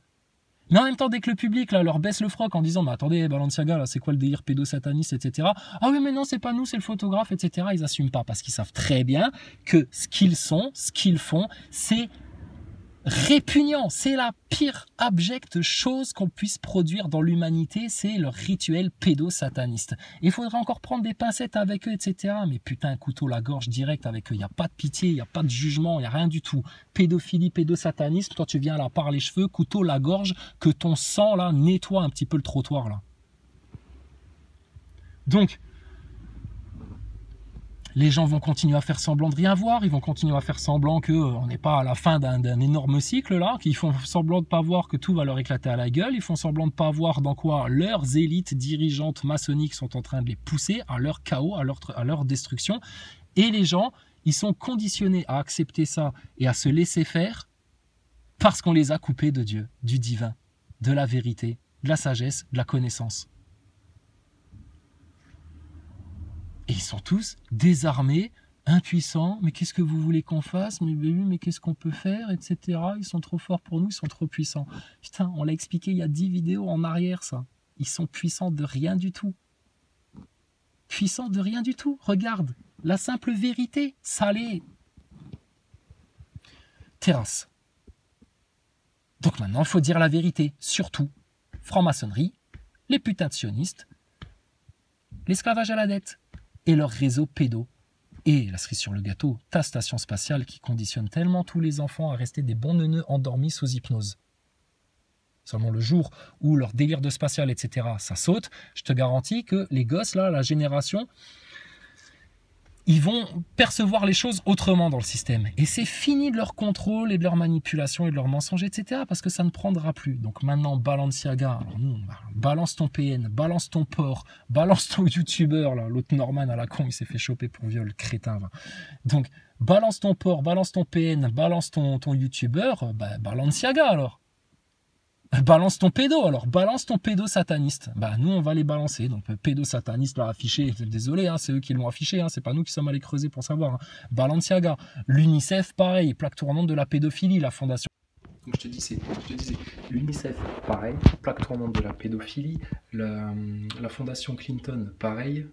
Mais en même temps, dès que le public là, leur baisse le froc en disant « Mais attendez, Balenciaga, là, c'est quoi le délire pédosataniste, etc. » Ah oui, mais non, c'est pas nous, c'est le photographe, etc. Ils n'assument pas parce qu'ils savent très bien que ce qu'ils sont, ce qu'ils font, c'est répugnant. C'est la pire abjecte chose qu'on puisse produire dans l'humanité, c'est leur rituel pédosataniste. Il faudrait encore prendre des pincettes avec eux, etc. Mais putain, un couteau la gorge direct avec eux. Il n'y a pas de pitié, il n'y a pas de jugement, il n'y a rien du tout. Pédophilie, pédosatanisme, toi tu viens là par les cheveux, couteau la gorge, que ton sang là nettoie un petit peu le trottoir là. Donc, les gens vont continuer à faire semblant de rien voir, ils vont continuer à faire semblant qu'on n'est pas à la fin d'un énorme cycle là, qu'ils font semblant de pas voir que tout va leur éclater à la gueule, ils font semblant de pas voir dans quoi leurs élites dirigeantes maçonniques sont en train de les pousser à leur chaos, à leur destruction. Et les gens, ils sont conditionnés à accepter ça et à se laisser faire parce qu'on les a coupés de Dieu, du divin, de la vérité, de la sagesse, de la connaissance. Et ils sont tous désarmés, impuissants. Mais qu'est-ce que vous voulez qu'on fasse? Mais qu'est-ce qu'on peut faire, etc. Ils sont trop forts pour nous, ils sont trop puissants. Putain, on l'a expliqué il y a 10 vidéos en arrière, ça. Ils sont puissants de rien du tout. Puissants de rien du tout. Regarde, la simple vérité, ça l'est. Terrasse. Donc maintenant, il faut dire la vérité. Surtout, franc-maçonnerie, les putains de sionistes, l'esclavage à la dette et leur réseau pédo. Et la cerise sur le gâteau, ta station spatiale qui conditionne tellement tous les enfants à rester des bons neuneux endormis sous hypnose. Seulement le jour où leur délire de spatial, etc., ça saute, je te garantis que les gosses, là, la génération, ils vont percevoir les choses autrement dans le système. Et c'est fini de leur contrôle et de leur manipulation et de leur mensonge, etc. Parce que ça ne prendra plus. Donc maintenant, Balenciaga, alors nous, balance ton PN, balance ton port, balance ton YouTuber, là, l'autre Norman à la con, il s'est fait choper pour viol, crétin. Va. Donc, balance ton port, balance ton PN, balance ton YouTuber, bah, Balenciaga alors. Balance ton pédo alors, balance ton pédo sataniste. Bah nous on va les balancer, donc pédo sataniste là affiché, désolé, hein, c'est eux qui l'ont affiché, hein, c'est pas nous qui sommes allés creuser pour savoir. Hein. Balenciaga, l'UNICEF pareil, plaque tournante de la pédophilie, la fondation. Donc je te disais, l'UNICEF pareil, plaque tournante de la pédophilie, la fondation Clinton pareil,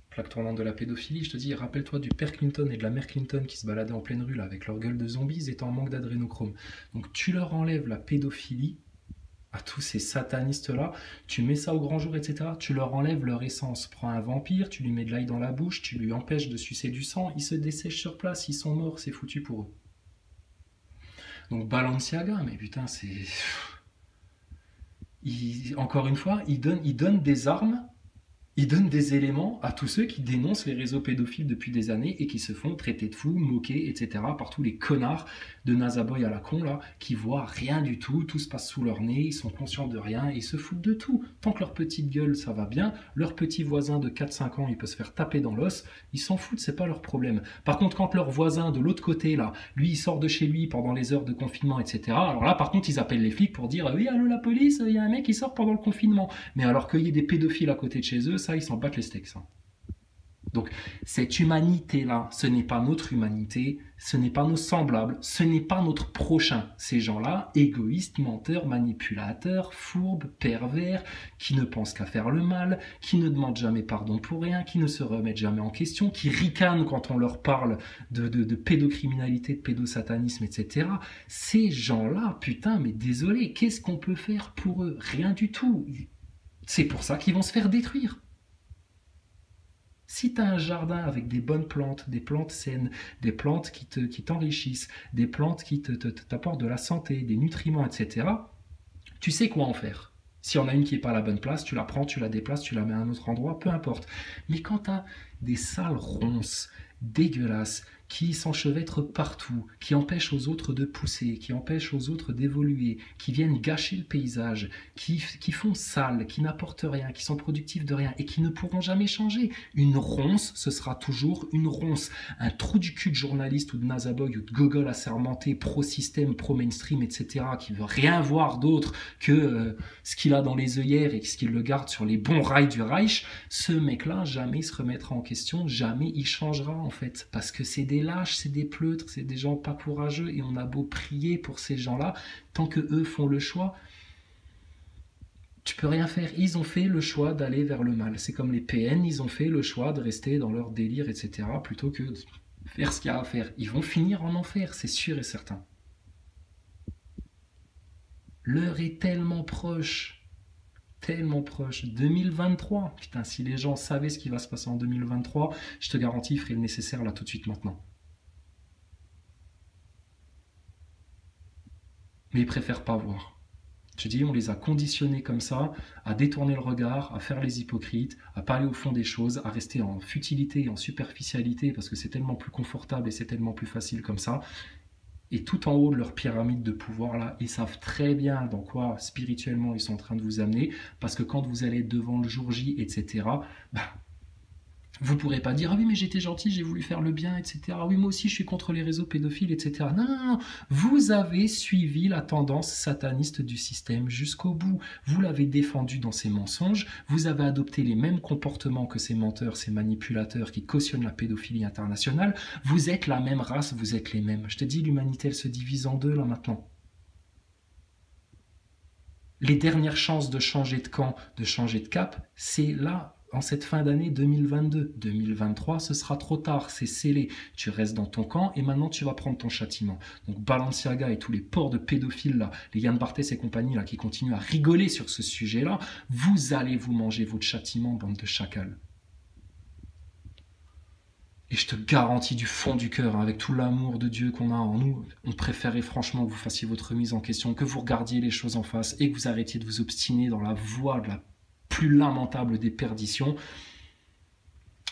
plaque tournante de la pédophilie. Je te dis, rappelle-toi du père Clinton et de la mère Clinton qui se baladaient en pleine rue là, avec leur gueule de zombies, ils étaient en manque d'adrénochrome. Donc tu leur enlèves la pédophilie à tous ces satanistes-là, tu mets ça au grand jour, etc., tu leur enlèves leur essence. Prends un vampire, tu lui mets de l'ail dans la bouche, tu lui empêches de sucer du sang, ils se dessèchent sur place, ils sont morts, c'est foutu pour eux. Donc Balenciaga, mais putain, c'est... Encore une fois, ils donnent des armes, ils donnent des éléments à tous ceux qui dénoncent les réseaux pédophiles depuis des années et qui se font traiter de fous, moquer, etc. par tous les connards de Nazaboy à la con, là, qui voient rien du tout, tout se passe sous leur nez, ils sont conscients de rien, ils se foutent de tout. Tant que leur petite gueule, ça va bien, leur petit voisin de 4-5 ans, il peut se faire taper dans l'os, ils s'en foutent, c'est pas leur problème. Par contre, quand leur voisin de l'autre côté, là, lui, il sort de chez lui pendant les heures de confinement, etc., alors là, par contre, ils appellent les flics pour dire « Oui, allô, la police, il y a un mec qui sort pendant le confinement. » Mais alors qu'il y ait des pédophiles à côté de chez eux, ça, ils s'en battent les steaks. Ça. Donc, cette humanité-là, ce n'est pas notre humanité, ce n'est pas nos semblables, ce n'est pas notre prochain. Ces gens-là, égoïstes, menteurs, manipulateurs, fourbes, pervers, qui ne pensent qu'à faire le mal, qui ne demandent jamais pardon pour rien, qui ne se remettent jamais en question, qui ricanent quand on leur parle de pédocriminalité, de pédosatanisme, etc. Ces gens-là, putain, mais désolé, qu'est-ce qu'on peut faire pour eux? Rien du tout. C'est pour ça qu'ils vont se faire détruire. Si tu as un jardin avec des bonnes plantes, des plantes saines, des plantes qui t'enrichissent, des plantes qui t'apportent de la santé, des nutriments, etc., tu sais quoi en faire. Si on a une qui n'est pas à la bonne place, tu la prends, tu la déplaces, tu la mets à un autre endroit, peu importe. Mais quand tu as des sales ronces, dégueulasses, qui s'enchevêtrent partout, qui empêchent aux autres de pousser, qui empêchent aux autres d'évoluer, qui viennent gâcher le paysage, qui font sale, qui n'apportent rien, qui sont productifs de rien et qui ne pourront jamais changer. Une ronce, ce sera toujours une ronce. Un trou du cul de journaliste ou de Nazaboy ou de gogol assermenté, pro-système, pro-mainstream, etc., qui veut rien voir d'autre que ce qu'il a dans les œillères et ce qu'il le garde sur les bons rails du Reich, ce mec-là, jamais il se remettra en question, jamais il changera en fait, parce que c'est des lâches, c'est des pleutres, c'est des gens pas courageux et on a beau prier pour ces gens-là, tant que eux font le choix, tu peux rien faire. Ils ont fait le choix d'aller vers le mal. C'est comme les PN, ils ont fait le choix de rester dans leur délire, etc., plutôt que de faire ce qu'il y a à faire. Ils vont finir en enfer, c'est sûr et certain. L'heure est tellement proche. Tellement proche. 2023. Putain, si les gens savaient ce qui va se passer en 2023, je te garantis, ils feraient le nécessaire là tout de suite maintenant. Mais ils préfèrent pas voir. Je dis, on les a conditionnés comme ça, à détourner le regard, à faire les hypocrites, à pas aller au fond des choses, à rester en futilité et en superficialité, parce que c'est tellement plus confortable et c'est tellement plus facile comme ça. Et tout en haut de leur pyramide de pouvoir, là, ils savent très bien dans quoi, spirituellement, ils sont en train de vous amener, parce que quand vous allez être devant le jour J, etc., vous ne pourrez pas dire « Ah oui, mais j'étais gentil, j'ai voulu faire le bien, etc. Ah oui, moi aussi, je suis contre les réseaux pédophiles, etc. » Non, non, non. Vous avez suivi la tendance sataniste du système jusqu'au bout. Vous l'avez défendu dans ses mensonges. Vous avez adopté les mêmes comportements que ces menteurs, ces manipulateurs qui cautionnent la pédophilie internationale. Vous êtes la même race, vous êtes les mêmes. Je te dis, l'humanité, elle se divise en deux, là, maintenant. Les dernières chances de changer de camp, de changer de cap, c'est là, en cette fin d'année 2022. 2023, ce sera trop tard, c'est scellé. Tu restes dans ton camp et maintenant tu vas prendre ton châtiment. Donc Balenciaga et tous les ports de pédophiles, là, les Yann Barthès et compagnie, là, qui continuent à rigoler sur ce sujet-là, vous allez vous manger votre châtiment, bande de chacals. Et je te garantis du fond du cœur, hein, avec tout l'amour de Dieu qu'on a en nous, on préférait franchement que vous fassiez votre remise en question, que vous regardiez les choses en face et que vous arrêtiez de vous obstiner dans la voie de la plus lamentable des perditions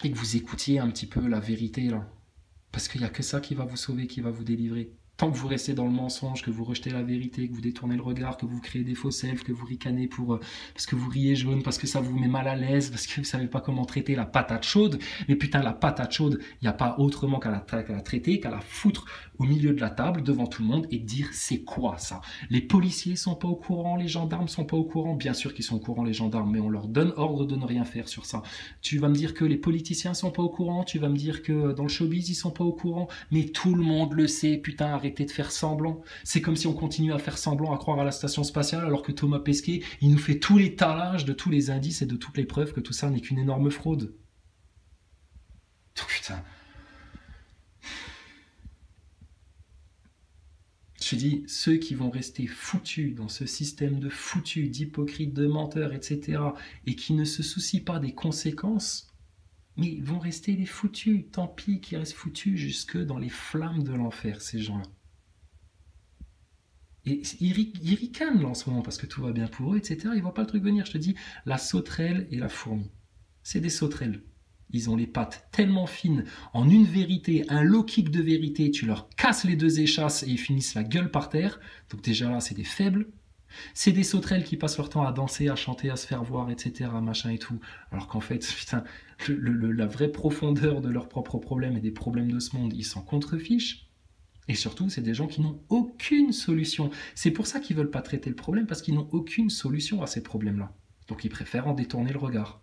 et que vous écoutiez un petit peu la vérité là, parce qu'il n'y a que ça qui va vous sauver, qui va vous délivrer. Tant que vous restez dans le mensonge, que vous rejetez la vérité, que vous détournez le regard, que vous créez des faux selfs, que vous ricanez parce que vous riez jaune, parce que ça vous met mal à l'aise, parce que vous ne savez pas comment traiter la patate chaude. Mais putain, la patate chaude, il n'y a pas autrement qu'à la traiter, qu'à la foutre au milieu de la table, devant tout le monde, et dire c'est quoi ça? Les policiers ne sont pas au courant, les gendarmes ne sont pas au courant. Bien sûr qu'ils sont au courant, les gendarmes, mais on leur donne ordre de ne rien faire sur ça. Tu vas me dire que les politiciens ne sont pas au courant, tu vas me dire que dans le showbiz, ils ne sont pas au courant, mais tout le monde le sait, putain, arrêtez de faire semblant. C'est comme si on continue à faire semblant, à croire à la station spatiale, alors que Thomas Pesquet, il nous fait tout l'étalage de tous les indices et de toutes les preuves que tout ça n'est qu'une énorme fraude. Oh, putain. Je dis, ceux qui vont rester foutus dans ce système de foutus, d'hypocrites, de menteurs, etc., et qui ne se soucient pas des conséquences, mais ils vont rester des foutus. Tant pis qu'ils restent foutus jusque dans les flammes de l'enfer, ces gens-là. Et ils ricanent là en ce moment parce que tout va bien pour eux, etc. Ils ne voient pas le truc venir. Je te dis, la sauterelle et la fourmi, c'est des sauterelles. Ils ont les pattes tellement fines, en une vérité, un low kick de vérité, tu leur casses les deux échasses et ils finissent la gueule par terre. Donc déjà là, c'est des faibles. C'est des sauterelles qui passent leur temps à danser, à chanter, à se faire voir, etc., machin et tout. Alors qu'en fait, putain, la vraie profondeur de leurs propres problèmes et des problèmes de ce monde, ils s'en contrefichent. Et surtout, c'est des gens qui n'ont aucune solution. C'est pour ça qu'ils ne veulent pas traiter le problème, parce qu'ils n'ont aucune solution à ces problèmes-là. Donc ils préfèrent en détourner le regard.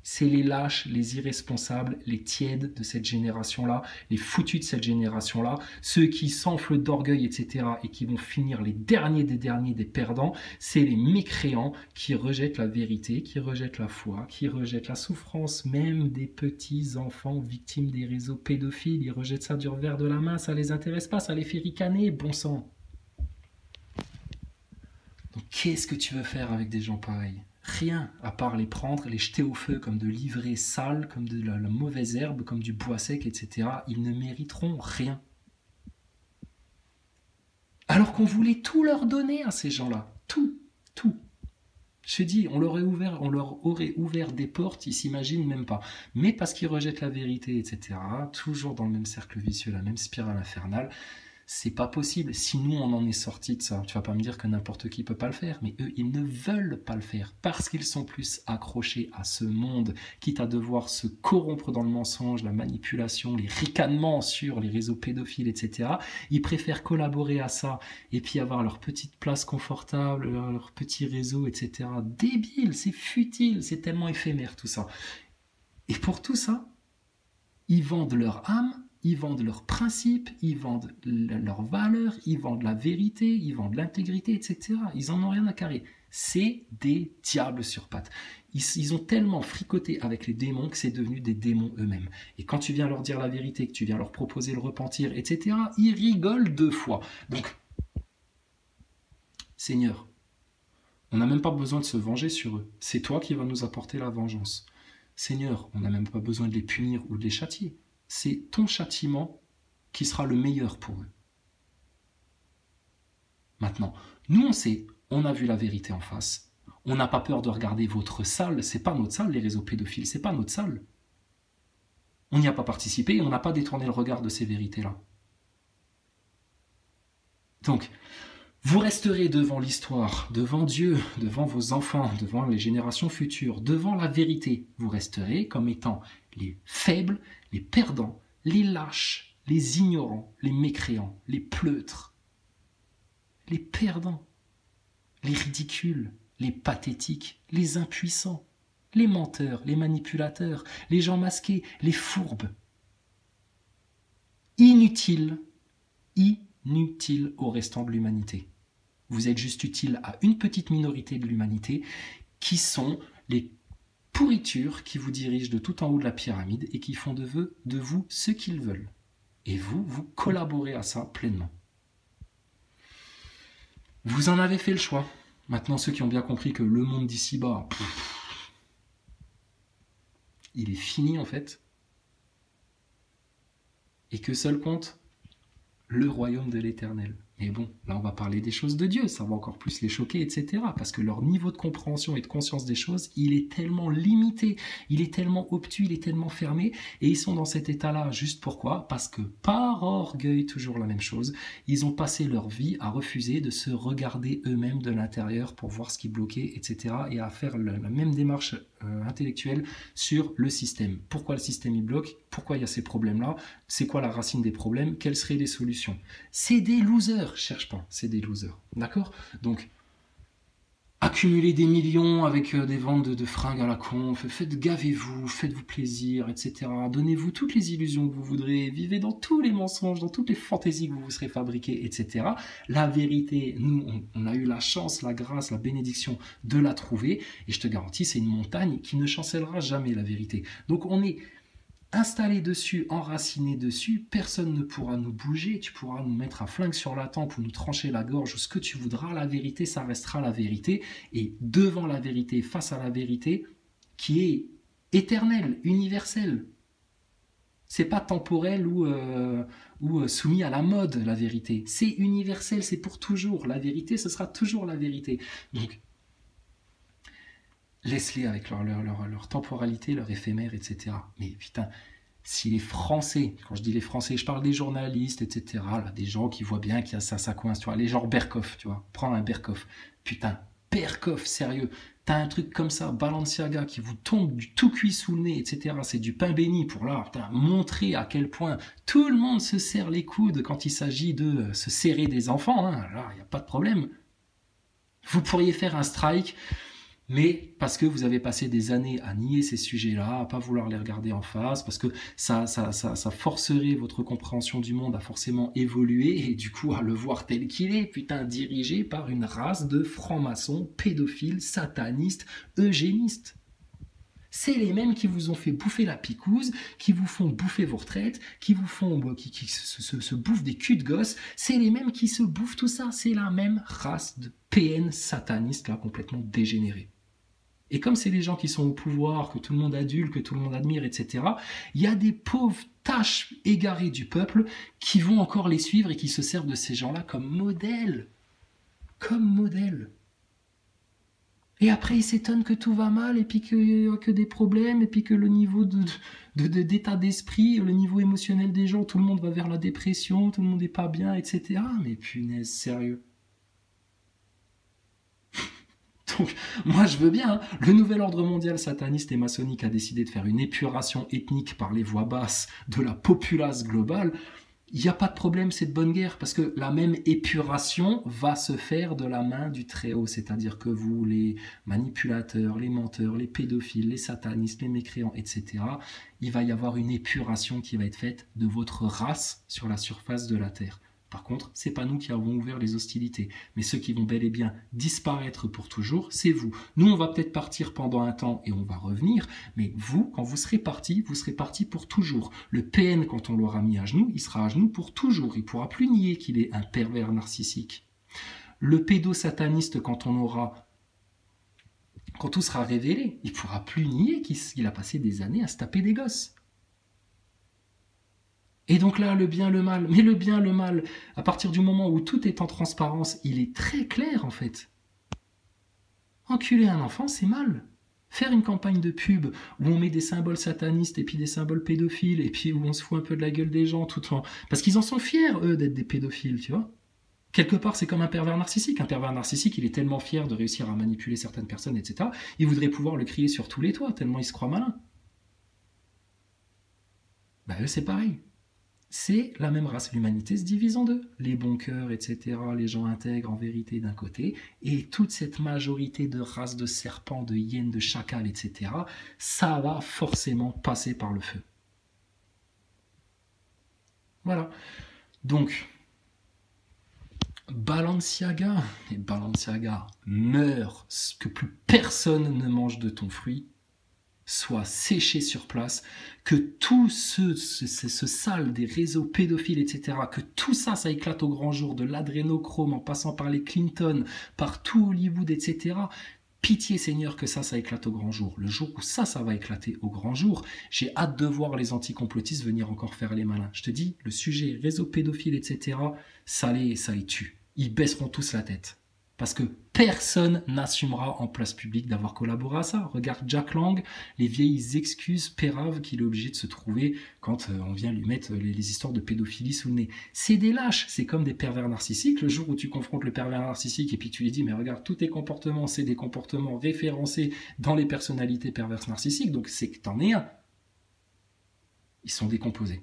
C'est les lâches, les irresponsables, les tièdes de cette génération-là, les foutus de cette génération-là, ceux qui s'enflent d'orgueil, etc., et qui vont finir les derniers des perdants, c'est les mécréants qui rejettent la vérité, qui rejettent la foi, qui rejettent la souffrance, même des petits enfants victimes des réseaux pédophiles. Ils rejettent ça du revers de la main, ça les intéresse pas, ça les fait ricaner, bon sang. Donc qu'est-ce que tu veux faire avec des gens pareils ? Rien, à part les prendre, les jeter au feu comme de l'ivraie sale, comme de la mauvaise herbe, comme du bois sec, etc. Ils ne mériteront rien. Alors qu'on voulait tout leur donner à ces gens-là. Tout, tout. Je te dis, on leur aurait ouvert des portes, ils s'imaginent même pas. Mais parce qu'ils rejettent la vérité, etc., toujours dans le même cercle vicieux, la même spirale infernale, c'est pas possible. Si nous, on en est sorti de ça, tu vas pas me dire que n'importe qui peut pas le faire, mais eux, ils ne veulent pas le faire parce qu'ils sont plus accrochés à ce monde, quitte à devoir se corrompre dans le mensonge, la manipulation, les ricanements sur les réseaux pédophiles, etc. Ils préfèrent collaborer à ça et puis avoir leur petite place confortable, leur petit réseau, etc. Débile, c'est futile, c'est tellement éphémère tout ça. Et pour tout ça, ils vendent leur âme, ils vendent leurs principes, ils vendent leurs valeurs, ils vendent la vérité, ils vendent l'intégrité, etc. Ils en ont rien à carrer. C'est des diables sur pattes. Ils ont tellement fricoté avec les démons que c'est devenu des démons eux-mêmes. Et quand tu viens leur dire la vérité, que tu viens leur proposer le repentir, etc., ils rigolent 2 fois. Donc, Seigneur, on n'a même pas besoin de se venger sur eux. C'est toi qui vas nous apporter la vengeance. Seigneur, on n'a même pas besoin de les punir ou de les châtier. C'est ton châtiment qui sera le meilleur pour eux. Maintenant, nous on sait, on a vu la vérité en face, on n'a pas peur de regarder votre salle, c'est pas notre salle les réseaux pédophiles, c'est pas notre salle. On n'y a pas participé, on n'a pas détourné le regard de ces vérités-là. Donc, vous resterez devant l'histoire, devant Dieu, devant vos enfants, devant les générations futures, devant la vérité. Vous resterez comme étant les faibles, les perdants, les lâches, les ignorants, les mécréants, les pleutres, les perdants, les ridicules, les pathétiques, les impuissants, les menteurs, les manipulateurs, les gens masqués, les fourbes. Inutiles au restant de l'humanité. Vous êtes juste utile à une petite minorité de l'humanité qui sont les pourritures qui vous dirigent de tout en haut de la pyramide et qui font de vous ce qu'ils veulent. Et vous collaborez à ça pleinement. Vous en avez fait le choix. Maintenant, ceux qui ont bien compris que le monde d'ici-bas, il est fini en fait, et que seul compte le royaume de l'Éternel. Et bon, là on va parler des choses de Dieu, ça va encore plus les choquer, etc. Parce que leur niveau de compréhension et de conscience des choses, il est tellement limité, il est tellement obtus, il est tellement fermé, et ils sont dans cet état-là juste pourquoi? Parce que par orgueil, toujours la même chose, ils ont passé leur vie à refuser de se regarder eux-mêmes de l'intérieur pour voir ce qui bloquait, etc. et à faire la même démarche intellectuelle sur le système. Pourquoi le système il bloque? Pourquoi il y a ces problèmes-là? C'est quoi la racine des problèmes? Quelles seraient les solutions? C'est des losers, cherche pas, c'est des losers. D'accord? Donc, accumulez des millions avec des ventes de fringues à la con, gavez-vous, faites-vous plaisir, etc. Donnez-vous toutes les illusions que vous voudrez, vivez dans tous les mensonges, dans toutes les fantaisies que vous vous serez fabriquées, etc. La vérité, nous, on a eu la chance, la grâce, la bénédiction de la trouver, et je te garantis, c'est une montagne qui ne chancellera jamais la vérité. Donc on est installé dessus, enraciné dessus, personne ne pourra nous bouger, tu pourras nous mettre un flingue sur la tempe ou nous trancher la gorge ou ce que tu voudras, la vérité, ça restera la vérité, et devant la vérité, face à la vérité, qui est éternelle, universelle, c'est pas temporel ou soumis à la mode, la vérité, c'est universel, c'est pour toujours, la vérité, ce sera toujours la vérité. Donc, laisse-les avec leur temporalité, leur éphémère, etc. Mais putain, si les Français, quand je dis les Français, je parle des journalistes, etc., là, des gens qui voient bien qu'il y a ça coince, tu vois, les gens Berkoff, tu vois, prends un Berkoff. Putain, Berkoff, sérieux, t'as un truc comme ça, Balenciaga, qui vous tombe du tout cuit sous le nez, etc., c'est du pain béni pour là, putain, montrer à quel point tout le monde se serre les coudes quand il s'agit de se serrer des enfants, hein, là, il n'y a pas de problème. Vous pourriez faire un strike, mais parce que vous avez passé des années à nier ces sujets-là, à pas vouloir les regarder en face, parce que ça forcerait votre compréhension du monde à forcément évoluer, et du coup à le voir tel qu'il est, putain, dirigé par une race de francs-maçons, pédophiles, satanistes, eugénistes. C'est les mêmes qui vous ont fait bouffer la picouse, qui vous font bouffer vos retraites, qui vous font qui se bouffent des culs de gosses, c'est les mêmes qui se bouffent tout ça, c'est la même race de PN satanistes là, complètement dégénérés. Et comme c'est les gens qui sont au pouvoir, que tout le monde adule, que tout le monde admire, etc., il y a des pauvres tâches égarées du peuple qui vont encore les suivre et qui se servent de ces gens-là comme modèle. Comme modèle. Et après, ils s'étonnent que tout va mal, et puis qu'il n'y a que des problèmes, et puis que le niveau d'état d'esprit, le niveau émotionnel des gens, tout le monde va vers la dépression, tout le monde n'est pas bien, etc. Mais punaise, sérieux. Donc, moi je veux bien, hein. Le nouvel ordre mondial sataniste et maçonnique a décidé de faire une épuration ethnique par les voix basses de la populace globale. Il n'y a pas de problème, c'est de bonne guerre, parce que la même épuration va se faire de la main du Très-Haut, c'est-à-dire que vous, les manipulateurs, les menteurs, les pédophiles, les satanistes, les mécréants, etc., il va y avoir une épuration qui va être faite de votre race sur la surface de la Terre. Par contre, c'est pas nous qui avons ouvert les hostilités, mais ceux qui vont bel et bien disparaître pour toujours, c'est vous. Nous, on va peut-être partir pendant un temps et on va revenir, mais vous, quand vous serez parti pour toujours. Le PN, quand on l'aura mis à genoux, il sera à genoux pour toujours. Il pourra plus nier qu'il est un pervers narcissique. Le pédosataniste, quand tout sera révélé, il pourra plus nier qu'il a passé des années à se taper des gosses. Et donc là, le bien, le mal. Mais le bien, le mal, à partir du moment où tout est en transparence, il est très clair en fait. Enculer un enfant, c'est mal. Faire une campagne de pub où on met des symboles satanistes et puis des symboles pédophiles et puis où on se fout un peu de la gueule des gens tout en... Parce qu'ils en sont fiers, eux, d'être des pédophiles, tu vois. Quelque part, c'est comme un pervers narcissique. Un pervers narcissique, il est tellement fier de réussir à manipuler certaines personnes, etc. Il voudrait pouvoir le crier sur tous les toits, tellement il se croit malin. Bah eux, c'est pareil. C'est la même race. L'humanité se divise en deux. Les bons cœurs, etc., les gens intègres en vérité d'un côté, et toute cette majorité de races de serpents, de hyènes, de chacals, etc., ça va forcément passer par le feu. Voilà. Donc, Balenciaga, et Balenciaga meurt, que plus personne ne mange de ton fruit, soit séché sur place, que tout ce sale des réseaux pédophiles, etc., que tout ça, ça éclate au grand jour, de l'adrénochrome en passant par les Clinton, par tout Hollywood, etc. Pitié Seigneur que ça éclate au grand jour. Le jour où ça va éclater au grand jour, j'ai hâte de voir les anticomplotistes venir encore faire les malins. Je te dis, le sujet réseau pédophile, etc., ça les tue. Ils baisseront tous la tête. Parce que personne n'assumera en place publique d'avoir collaboré à ça. Regarde Jack Lang, les vieilles excuses péraves qu'il est obligé de se trouver quand on vient lui mettre les histoires de pédophilie sous le nez. C'est des lâches, c'est comme des pervers narcissiques. Le jour où tu confrontes le pervers narcissique et puis tu lui dis mais regarde, tous tes comportements, c'est des comportements référencés dans les personnalités perverses narcissiques, donc c'est que t'en es un. Ils sont décomposés.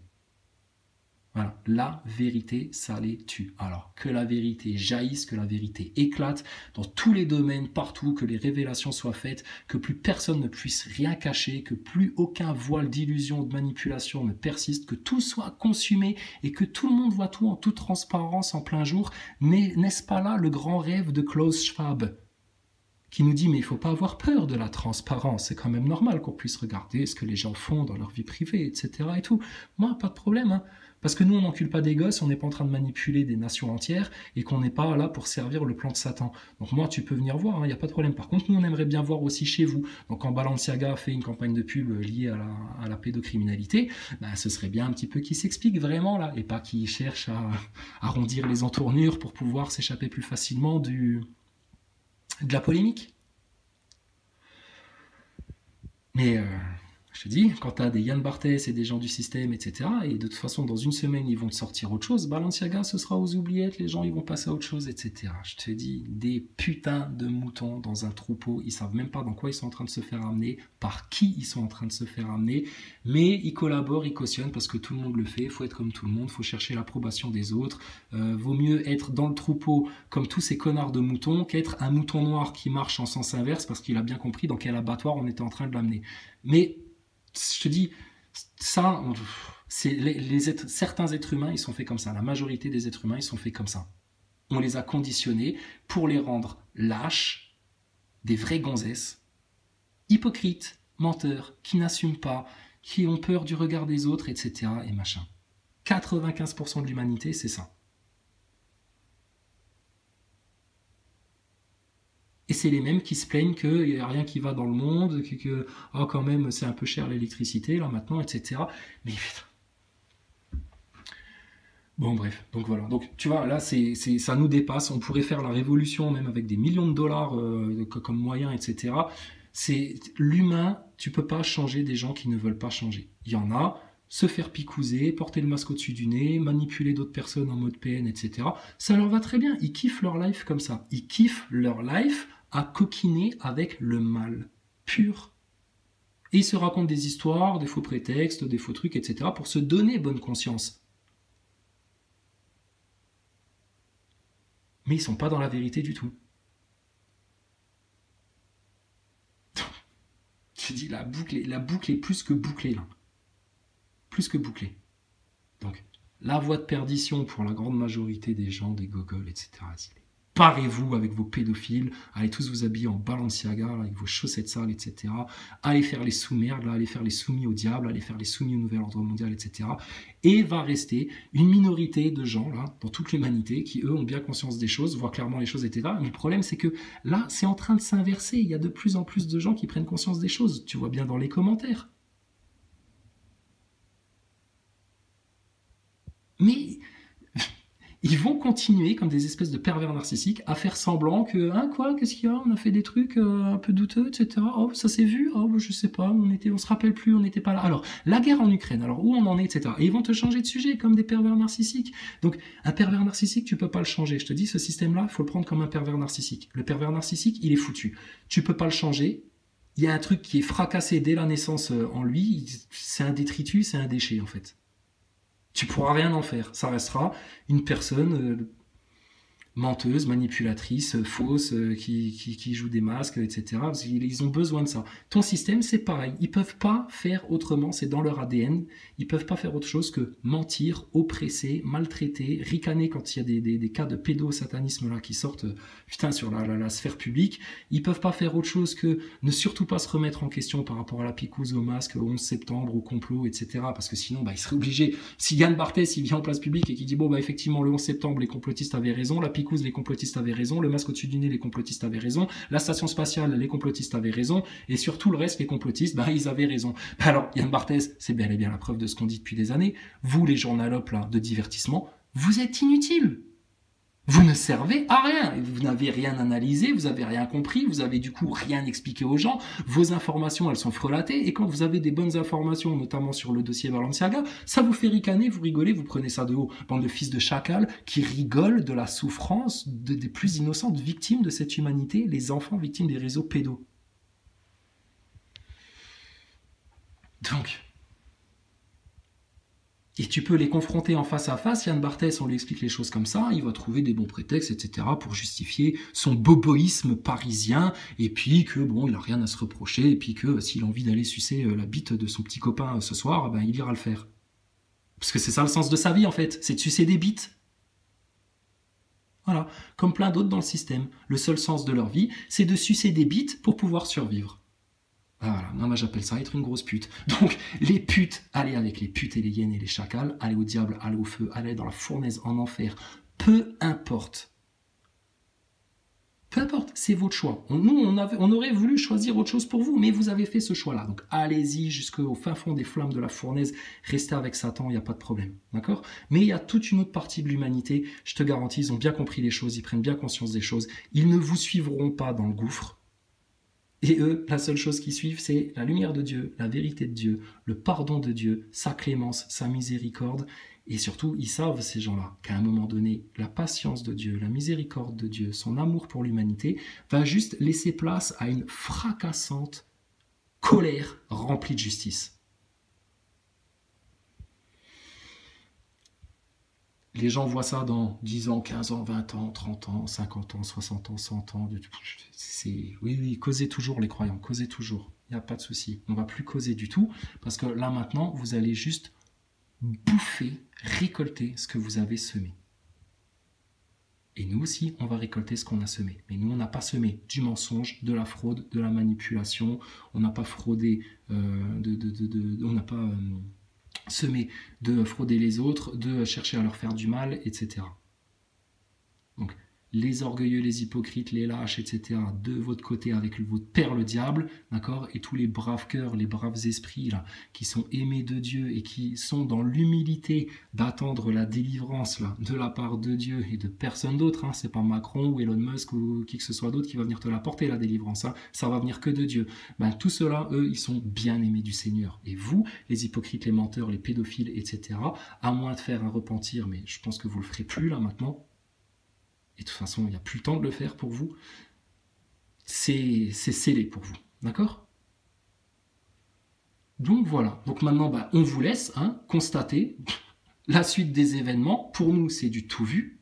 Voilà, la vérité, ça les tue. Alors, que la vérité jaillisse, que la vérité éclate dans tous les domaines, partout, que les révélations soient faites, que plus personne ne puisse rien cacher, que plus aucun voile d'illusion ou de manipulation ne persiste, que tout soit consumé et que tout le monde voit tout en toute transparence en plein jour. N'est-ce pas là le grand rêve de Klaus Schwab qui nous dit mais il ne faut pas avoir peur de la transparence, c'est quand même normal qu'on puisse regarder ce que les gens font dans leur vie privée, etc. et tout. Moi, pas de problème, hein. Parce que nous, on n'encule pas des gosses, on n'est pas en train de manipuler des nations entières et qu'on n'est pas là pour servir le plan de Satan. Donc moi, tu peux venir voir, il n'y a pas de problème. Par contre, nous, on aimerait bien voir aussi chez vous. Donc quand Balenciaga fait une campagne de pub liée à la pédocriminalité, bah, ce serait bien un petit peu qu'il s'explique vraiment là, et pas qu'il cherche à arrondir les entournures pour pouvoir s'échapper plus facilement de la polémique. Mais je te dis, quand tu as des Yann Barthès et des gens du système, etc., et de toute façon, dans une semaine, ils vont te sortir autre chose, Balenciaga, ce sera aux oubliettes, les gens, ils vont passer à autre chose, etc. Je te dis, des putains de moutons dans un troupeau, ils savent même pas dans quoi ils sont en train de se faire amener, par qui ils sont en train de se faire amener, mais ils collaborent, ils cautionnent, parce que tout le monde le fait, il faut être comme tout le monde, il faut chercher l'approbation des autres, vaut mieux être dans le troupeau comme tous ces connards de moutons qu'être un mouton noir qui marche en sens inverse, parce qu'il a bien compris dans quel abattoir on était en train de l'amener. Mais je te dis, ça, certains êtres humains, ils sont faits comme ça. La majorité des êtres humains, ils sont faits comme ça. On les a conditionnés pour les rendre lâches, des vraies gonzesses, hypocrites, menteurs, qui n'assument pas, qui ont peur du regard des autres, etc. et machin. 95% de l'humanité, c'est ça. Et c'est les mêmes qui se plaignent qu'il n'y a rien qui va dans le monde, que oh, quand même c'est un peu cher l'électricité là maintenant, etc. Mais putain. Bon, bref, donc voilà. Donc, tu vois, là, ça nous dépasse. On pourrait faire la révolution, même avec des millions de dollars comme moyen, etc. C'est l'humain, tu peux pas changer des gens qui ne veulent pas changer. Il y en a, se faire picouser, porter le masque au-dessus du nez, manipuler d'autres personnes en mode PN, etc. Ça leur va très bien. Ils kiffent leur life comme ça. Ils kiffent leur life à coquiner avec le mal pur. Et ils se racontent des histoires, des faux prétextes, des faux trucs, etc. pour se donner bonne conscience. Mais ils sont pas dans la vérité du tout. Je dis, la boucle est plus que bouclée, là. Plus que bouclée. Donc, la voie de perdition pour la grande majorité des gens, des gogoles, etc. Parez-vous avec vos pédophiles, allez tous vous habiller en Balenciaga, là, avec vos chaussettes sales, etc. Allez faire les sous-merdes, allez faire les soumis au diable, allez faire les soumis au nouvel ordre mondial, etc. Et va rester une minorité de gens, là, dans toute l'humanité, qui, eux, ont bien conscience des choses, voient clairement les choses, etc. Mais le problème, c'est que là, c'est en train de s'inverser. Il y a de plus en plus de gens qui prennent conscience des choses. Tu vois bien dans les commentaires. Mais ils vont continuer, comme des espèces de pervers narcissiques, à faire semblant que, hein, quoi, qu'est-ce qu'il y a, on a fait des trucs un peu douteux, etc. Oh, ça s'est vu, oh, je sais pas, on se rappelle plus, on n'était pas là. Alors, la guerre en Ukraine, alors où on en est, etc. Et ils vont te changer de sujet, comme des pervers narcissiques. Donc, un pervers narcissique, tu peux pas le changer. Je te dis, ce système-là, il faut le prendre comme un pervers narcissique. Le pervers narcissique, il est foutu. Tu peux pas le changer. Il y a un truc qui est fracassé dès la naissance en lui, c'est un détritus, c'est un déchet, en fait. Tu pourras rien en faire. Ça restera une personne menteuse, manipulatrice, fausse, qui joue des masques, etc. Parce qu'ils ont besoin de ça. Ton système, c'est pareil. Ils peuvent pas faire autrement. C'est dans leur ADN. Ils peuvent pas faire autre chose que mentir, oppresser, maltraiter, ricaner quand il y a des cas de pédosatanisme là qui sortent sur la sphère publique. Ils peuvent pas faire autre chose que ne surtout pas se remettre en question par rapport à la picouse, au masque, au 11 septembre, au complot, etc. Parce que sinon, ils seraient obligés. Si Yann Barthès, il vient en place publique et qu'il dit, effectivement, le 11 septembre, les complotistes avaient raison, la picouse, les complotistes avaient raison, le masque au-dessus du nez, les complotistes avaient raison, la station spatiale, les complotistes avaient raison, et sur tout le reste, les complotistes, ils avaient raison. Alors, Yann Barthès, c'est bel et bien la preuve de ce qu'on dit depuis des années. Vous, les journalopes là, de divertissement, vous êtes inutiles. Vous ne servez à rien. Vous n'avez rien analysé, vous n'avez rien compris, vous avez du coup rien expliqué aux gens. Vos informations, elles sont frelatées. Et quand vous avez des bonnes informations, notamment sur le dossier Balenciaga, ça vous fait ricaner, vous rigolez, vous prenez ça de haut. Bande de fils de chacal qui rigolent de la souffrance des plus innocentes victimes de cette humanité, les enfants victimes des réseaux pédos. Donc... Et tu peux les confronter en face à face. Yann Barthès, on lui explique les choses comme ça, il va trouver des bons prétextes, etc. pour justifier son boboïsme parisien, et puis que, il n'a rien à se reprocher, et puis que s'il a envie d'aller sucer la bite de son petit copain ce soir, il ira le faire. Parce que c'est ça le sens de sa vie, en fait, c'est de sucer des bites. Voilà, comme plein d'autres dans le système. Le seul sens de leur vie, c'est de sucer des bites pour pouvoir survivre. Voilà, moi j'appelle ça être une grosse pute. Donc, les putes, allez avec les putes et les hyènes et les chacals, allez au diable, allez au feu, allez dans la fournaise, en enfer, peu importe. Peu importe, c'est votre choix. Nous, on aurait voulu choisir autre chose pour vous, mais vous avez fait ce choix-là. Donc, allez-y jusqu'au fin fond des flammes de la fournaise, restez avec Satan, il n'y a pas de problème. D'accord ? Mais il y a toute une autre partie de l'humanité, je te garantis, ils ont bien compris les choses, ils prennent bien conscience des choses, ils ne vous suivront pas dans le gouffre. Et eux, la seule chose qu'ils suivent, c'est la lumière de Dieu, la vérité de Dieu, le pardon de Dieu, sa clémence, sa miséricorde. Et surtout, ils savent, ces gens-là, qu'à un moment donné, la patience de Dieu, la miséricorde de Dieu, son amour pour l'humanité, va juste laisser place à une fracassante colère remplie de justice. Les gens voient ça dans 10 ans, 15 ans, 20 ans, 30 ans, 50 ans, 60 ans, 100 ans. Oui, causez toujours les croyants, causez toujours. Il n'y a pas de souci. On ne va plus causer du tout, parce que là maintenant, vous allez juste bouffer, récolter ce que vous avez semé. Et nous aussi, on va récolter ce qu'on a semé. Mais nous, on n'a pas semé du mensonge, de la fraude, de la manipulation. On n'a pas fraudé, on n'a pas... semer, de frauder les autres, de chercher à leur faire du mal, etc. Donc, les orgueilleux, les hypocrites, les lâches, etc., de votre côté avec votre père le diable, d'accord, et tous les braves cœurs, les braves esprits là, qui sont aimés de Dieu et qui sont dans l'humilité d'attendre la délivrance là, de la part de Dieu et de personne d'autre, hein, c'est pas Macron ou Elon Musk ou qui que ce soit d'autre qui va venir te l'apporter la délivrance, hein, ça va venir que de Dieu. Ben, tout cela, eux, ils sont bien aimés du Seigneur. Et vous, les hypocrites, les menteurs, les pédophiles, etc., à moins de faire un repentir, mais je pense que vous le ferez plus là maintenant, et de toute façon, il n'y a plus le temps de le faire pour vous, c'est scellé pour vous. D'accord? Donc voilà. Donc maintenant, bah, on vous laisse constater la suite des événements. Pour nous, c'est du tout vu.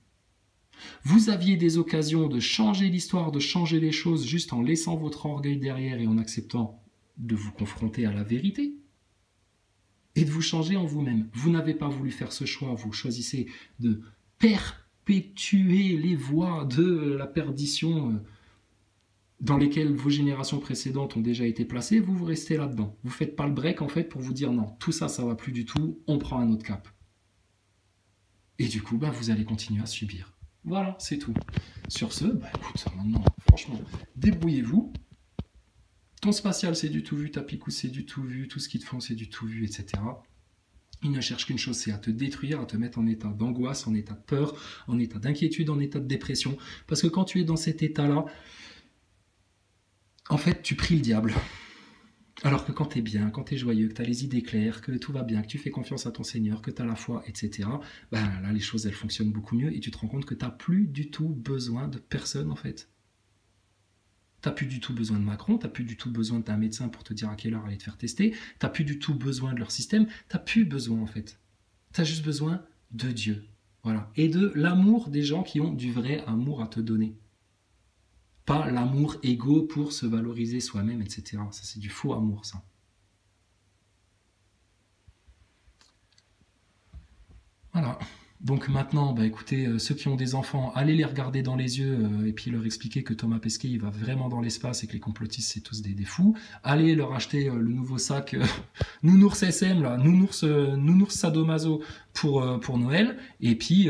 Vous aviez des occasions de changer l'histoire, de changer les choses juste en laissant votre orgueil derrière et en acceptant de vous confronter à la vérité et de vous changer en vous-même. Vous n'avez pas voulu faire ce choix. Vous choisissez de perpétuer les voies de la perdition dans lesquelles vos générations précédentes ont déjà été placées, vous restez là-dedans. Vous ne faites pas le break en fait pour vous dire non, tout ça, ça ne va plus du tout, on prend un autre cap. Et du coup, bah, vous allez continuer à subir. Voilà, c'est tout. Sur ce, bah, écoute, maintenant, franchement, débrouillez-vous. Ton spatial, c'est du tout vu, ta picousse, c'est du tout vu, tout ce qu'ils te font, c'est du tout vu, etc. Ils ne cherchent qu'une chose, c'est à te détruire, à te mettre en état d'angoisse, en état de peur, en état d'inquiétude, en état de dépression. Parce que quand tu es dans cet état-là, en fait, tu pries le diable. Alors que quand tu es bien, quand tu es joyeux, que tu as les idées claires, que tout va bien, que tu fais confiance à ton Seigneur, que tu as la foi, etc., ben là, les choses, elles fonctionnent beaucoup mieux et tu te rends compte que tu n'as plus du tout besoin de personne, en fait. Tu n'as plus du tout besoin de Macron, tu n'as plus du tout besoin d'un médecin pour te dire à quelle heure aller te faire tester, tu n'as plus du tout besoin de leur système, tu n'as plus besoin, en fait. Tu as juste besoin de Dieu. Voilà. Et de l'amour des gens qui ont du vrai amour à te donner. Pas l'amour égo pour se valoriser soi-même, etc. Ça, c'est du faux amour, ça. Voilà. Donc maintenant, bah écoutez, ceux qui ont des enfants, allez les regarder dans les yeux et puis leur expliquer que Thomas Pesquet, il va vraiment dans l'espace et que les complotistes, c'est tous des fous. Allez leur acheter le nouveau sac Nounours SM, là, Nounours Sadomaso pour Noël, et puis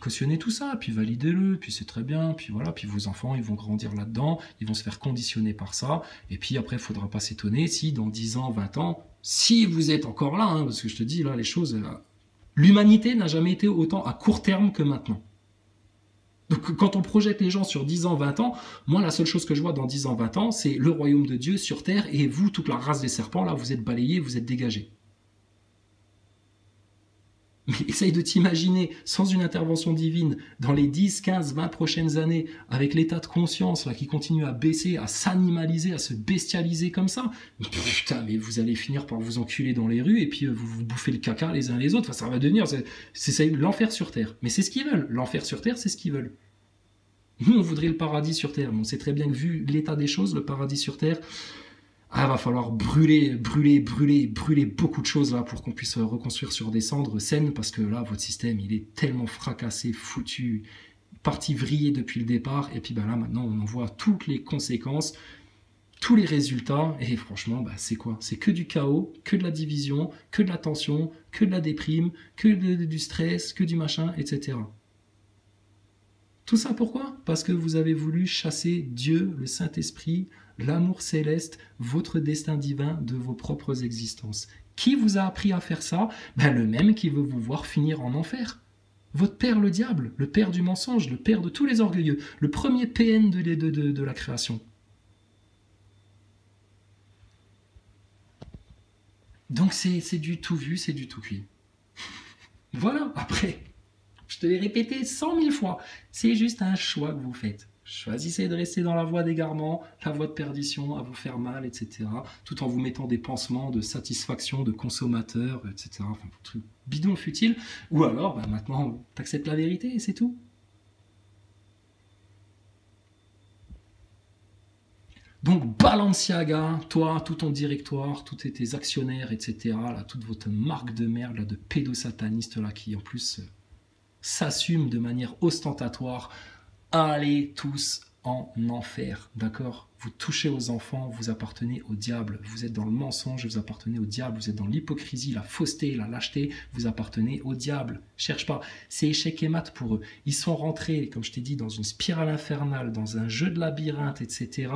cautionnez tout ça, puis validez-le, puis c'est très bien, puis voilà, puis vos enfants, ils vont grandir là-dedans, ils vont se faire conditionner par ça, et puis après, il ne faudra pas s'étonner si dans 10 ans, 20 ans, si vous êtes encore là, parce que je te dis, là, les choses... L'humanité n'a jamais été autant à court terme que maintenant. Donc quand on projette les gens sur 10 ans, 20 ans, moi la seule chose que je vois dans 10 ans, 20 ans, c'est le royaume de Dieu sur terre et vous, toute la race des serpents, là, vous êtes balayés, vous êtes dégagés. Mais essaye de t'imaginer sans une intervention divine dans les 10, 15, 20 prochaines années avec l'état de conscience là, qui continue à baisser, à s'animaliser, à se bestialiser comme ça. Putain, mais vous allez finir par vous enculer dans les rues et puis vous vous bouffez le caca les uns les autres. Enfin, ça va devenir c'est l'enfer sur terre. Mais c'est ce qu'ils veulent. L'enfer sur terre, c'est ce qu'ils veulent. Nous, on voudrait le paradis sur terre. Mais on sait très bien que vu l'état des choses, le paradis sur terre... va falloir brûler beaucoup de choses là pour qu'on puisse reconstruire sur des cendres saines parce que là, votre système, il est tellement fracassé, foutu, parti vriller depuis le départ. Et puis là, maintenant, on en voit toutes les conséquences, tous les résultats. Et franchement, c'est quoi? C'est que du chaos, que de la division, que de la tension, que de la déprime, que du stress, que du machin, etc. Tout ça pourquoi? Parce que vous avez voulu chasser Dieu, le Saint-Esprit, l'amour céleste, votre destin divin de vos propres existences. Qui vous a appris à faire ça? Le même qui veut vous voir finir en enfer. Votre père le diable, le père du mensonge, le père de tous les orgueilleux, le premier PN de la création. Donc c'est du tout vu, c'est du tout cuit. Voilà, après... Je te l'ai répété 100 000 fois. C'est juste un choix que vous faites. Choisissez de rester dans la voie d'égarement, la voie de perdition, à vous faire mal, etc. Tout en vous mettant des pansements de satisfaction de consommateur, etc. Enfin, truc bidon futile. Ou alors, maintenant, t'acceptes la vérité et c'est tout. Donc Balenciaga, toi, tout ton directoire, tous tes actionnaires, etc. Là, toute votre marque de merde là, de pédosatanistes là, qui en plus... s'assument de manière ostentatoire, allez tous en enfer, d'accord? Vous touchez aux enfants, vous appartenez au diable. Vous êtes dans le mensonge, vous appartenez au diable. Vous êtes dans l'hypocrisie, la fausseté, la lâcheté, vous appartenez au diable. Cherche pas. C'est échec et mat pour eux. Ils sont rentrés, comme je t'ai dit, dans une spirale infernale, dans un jeu de labyrinthe, etc.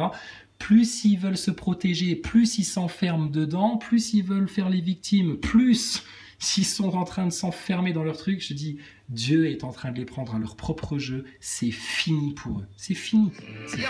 Plus ils veulent se protéger, plus ils s'enferment dedans, plus ils veulent faire les victimes, plus s'ils sont en train de s'enfermer dans leur truc, je dis, Dieu est en train de les prendre à leur propre jeu. C'est fini pour eux. C'est fini. C'est fini.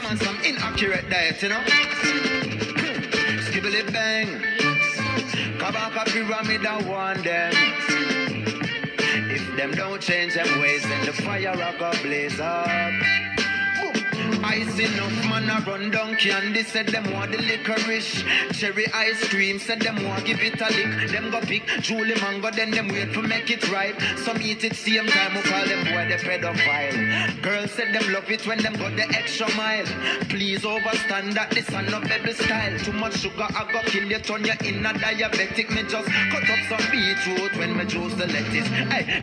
I see enough man a run down candy. Said them want the licorice, cherry ice cream. Said them want give it a lick. Them go pick Julie mango, then them wait for make it ripe. Some eat it same time, we call them boy the pedophile. Girls said them love it when them go the extra mile. Please overstand that this a no baby style. Too much sugar I go kill you, turn you in a diabetic. Me just cut up some beetroot when me juice the lettuce. Hey.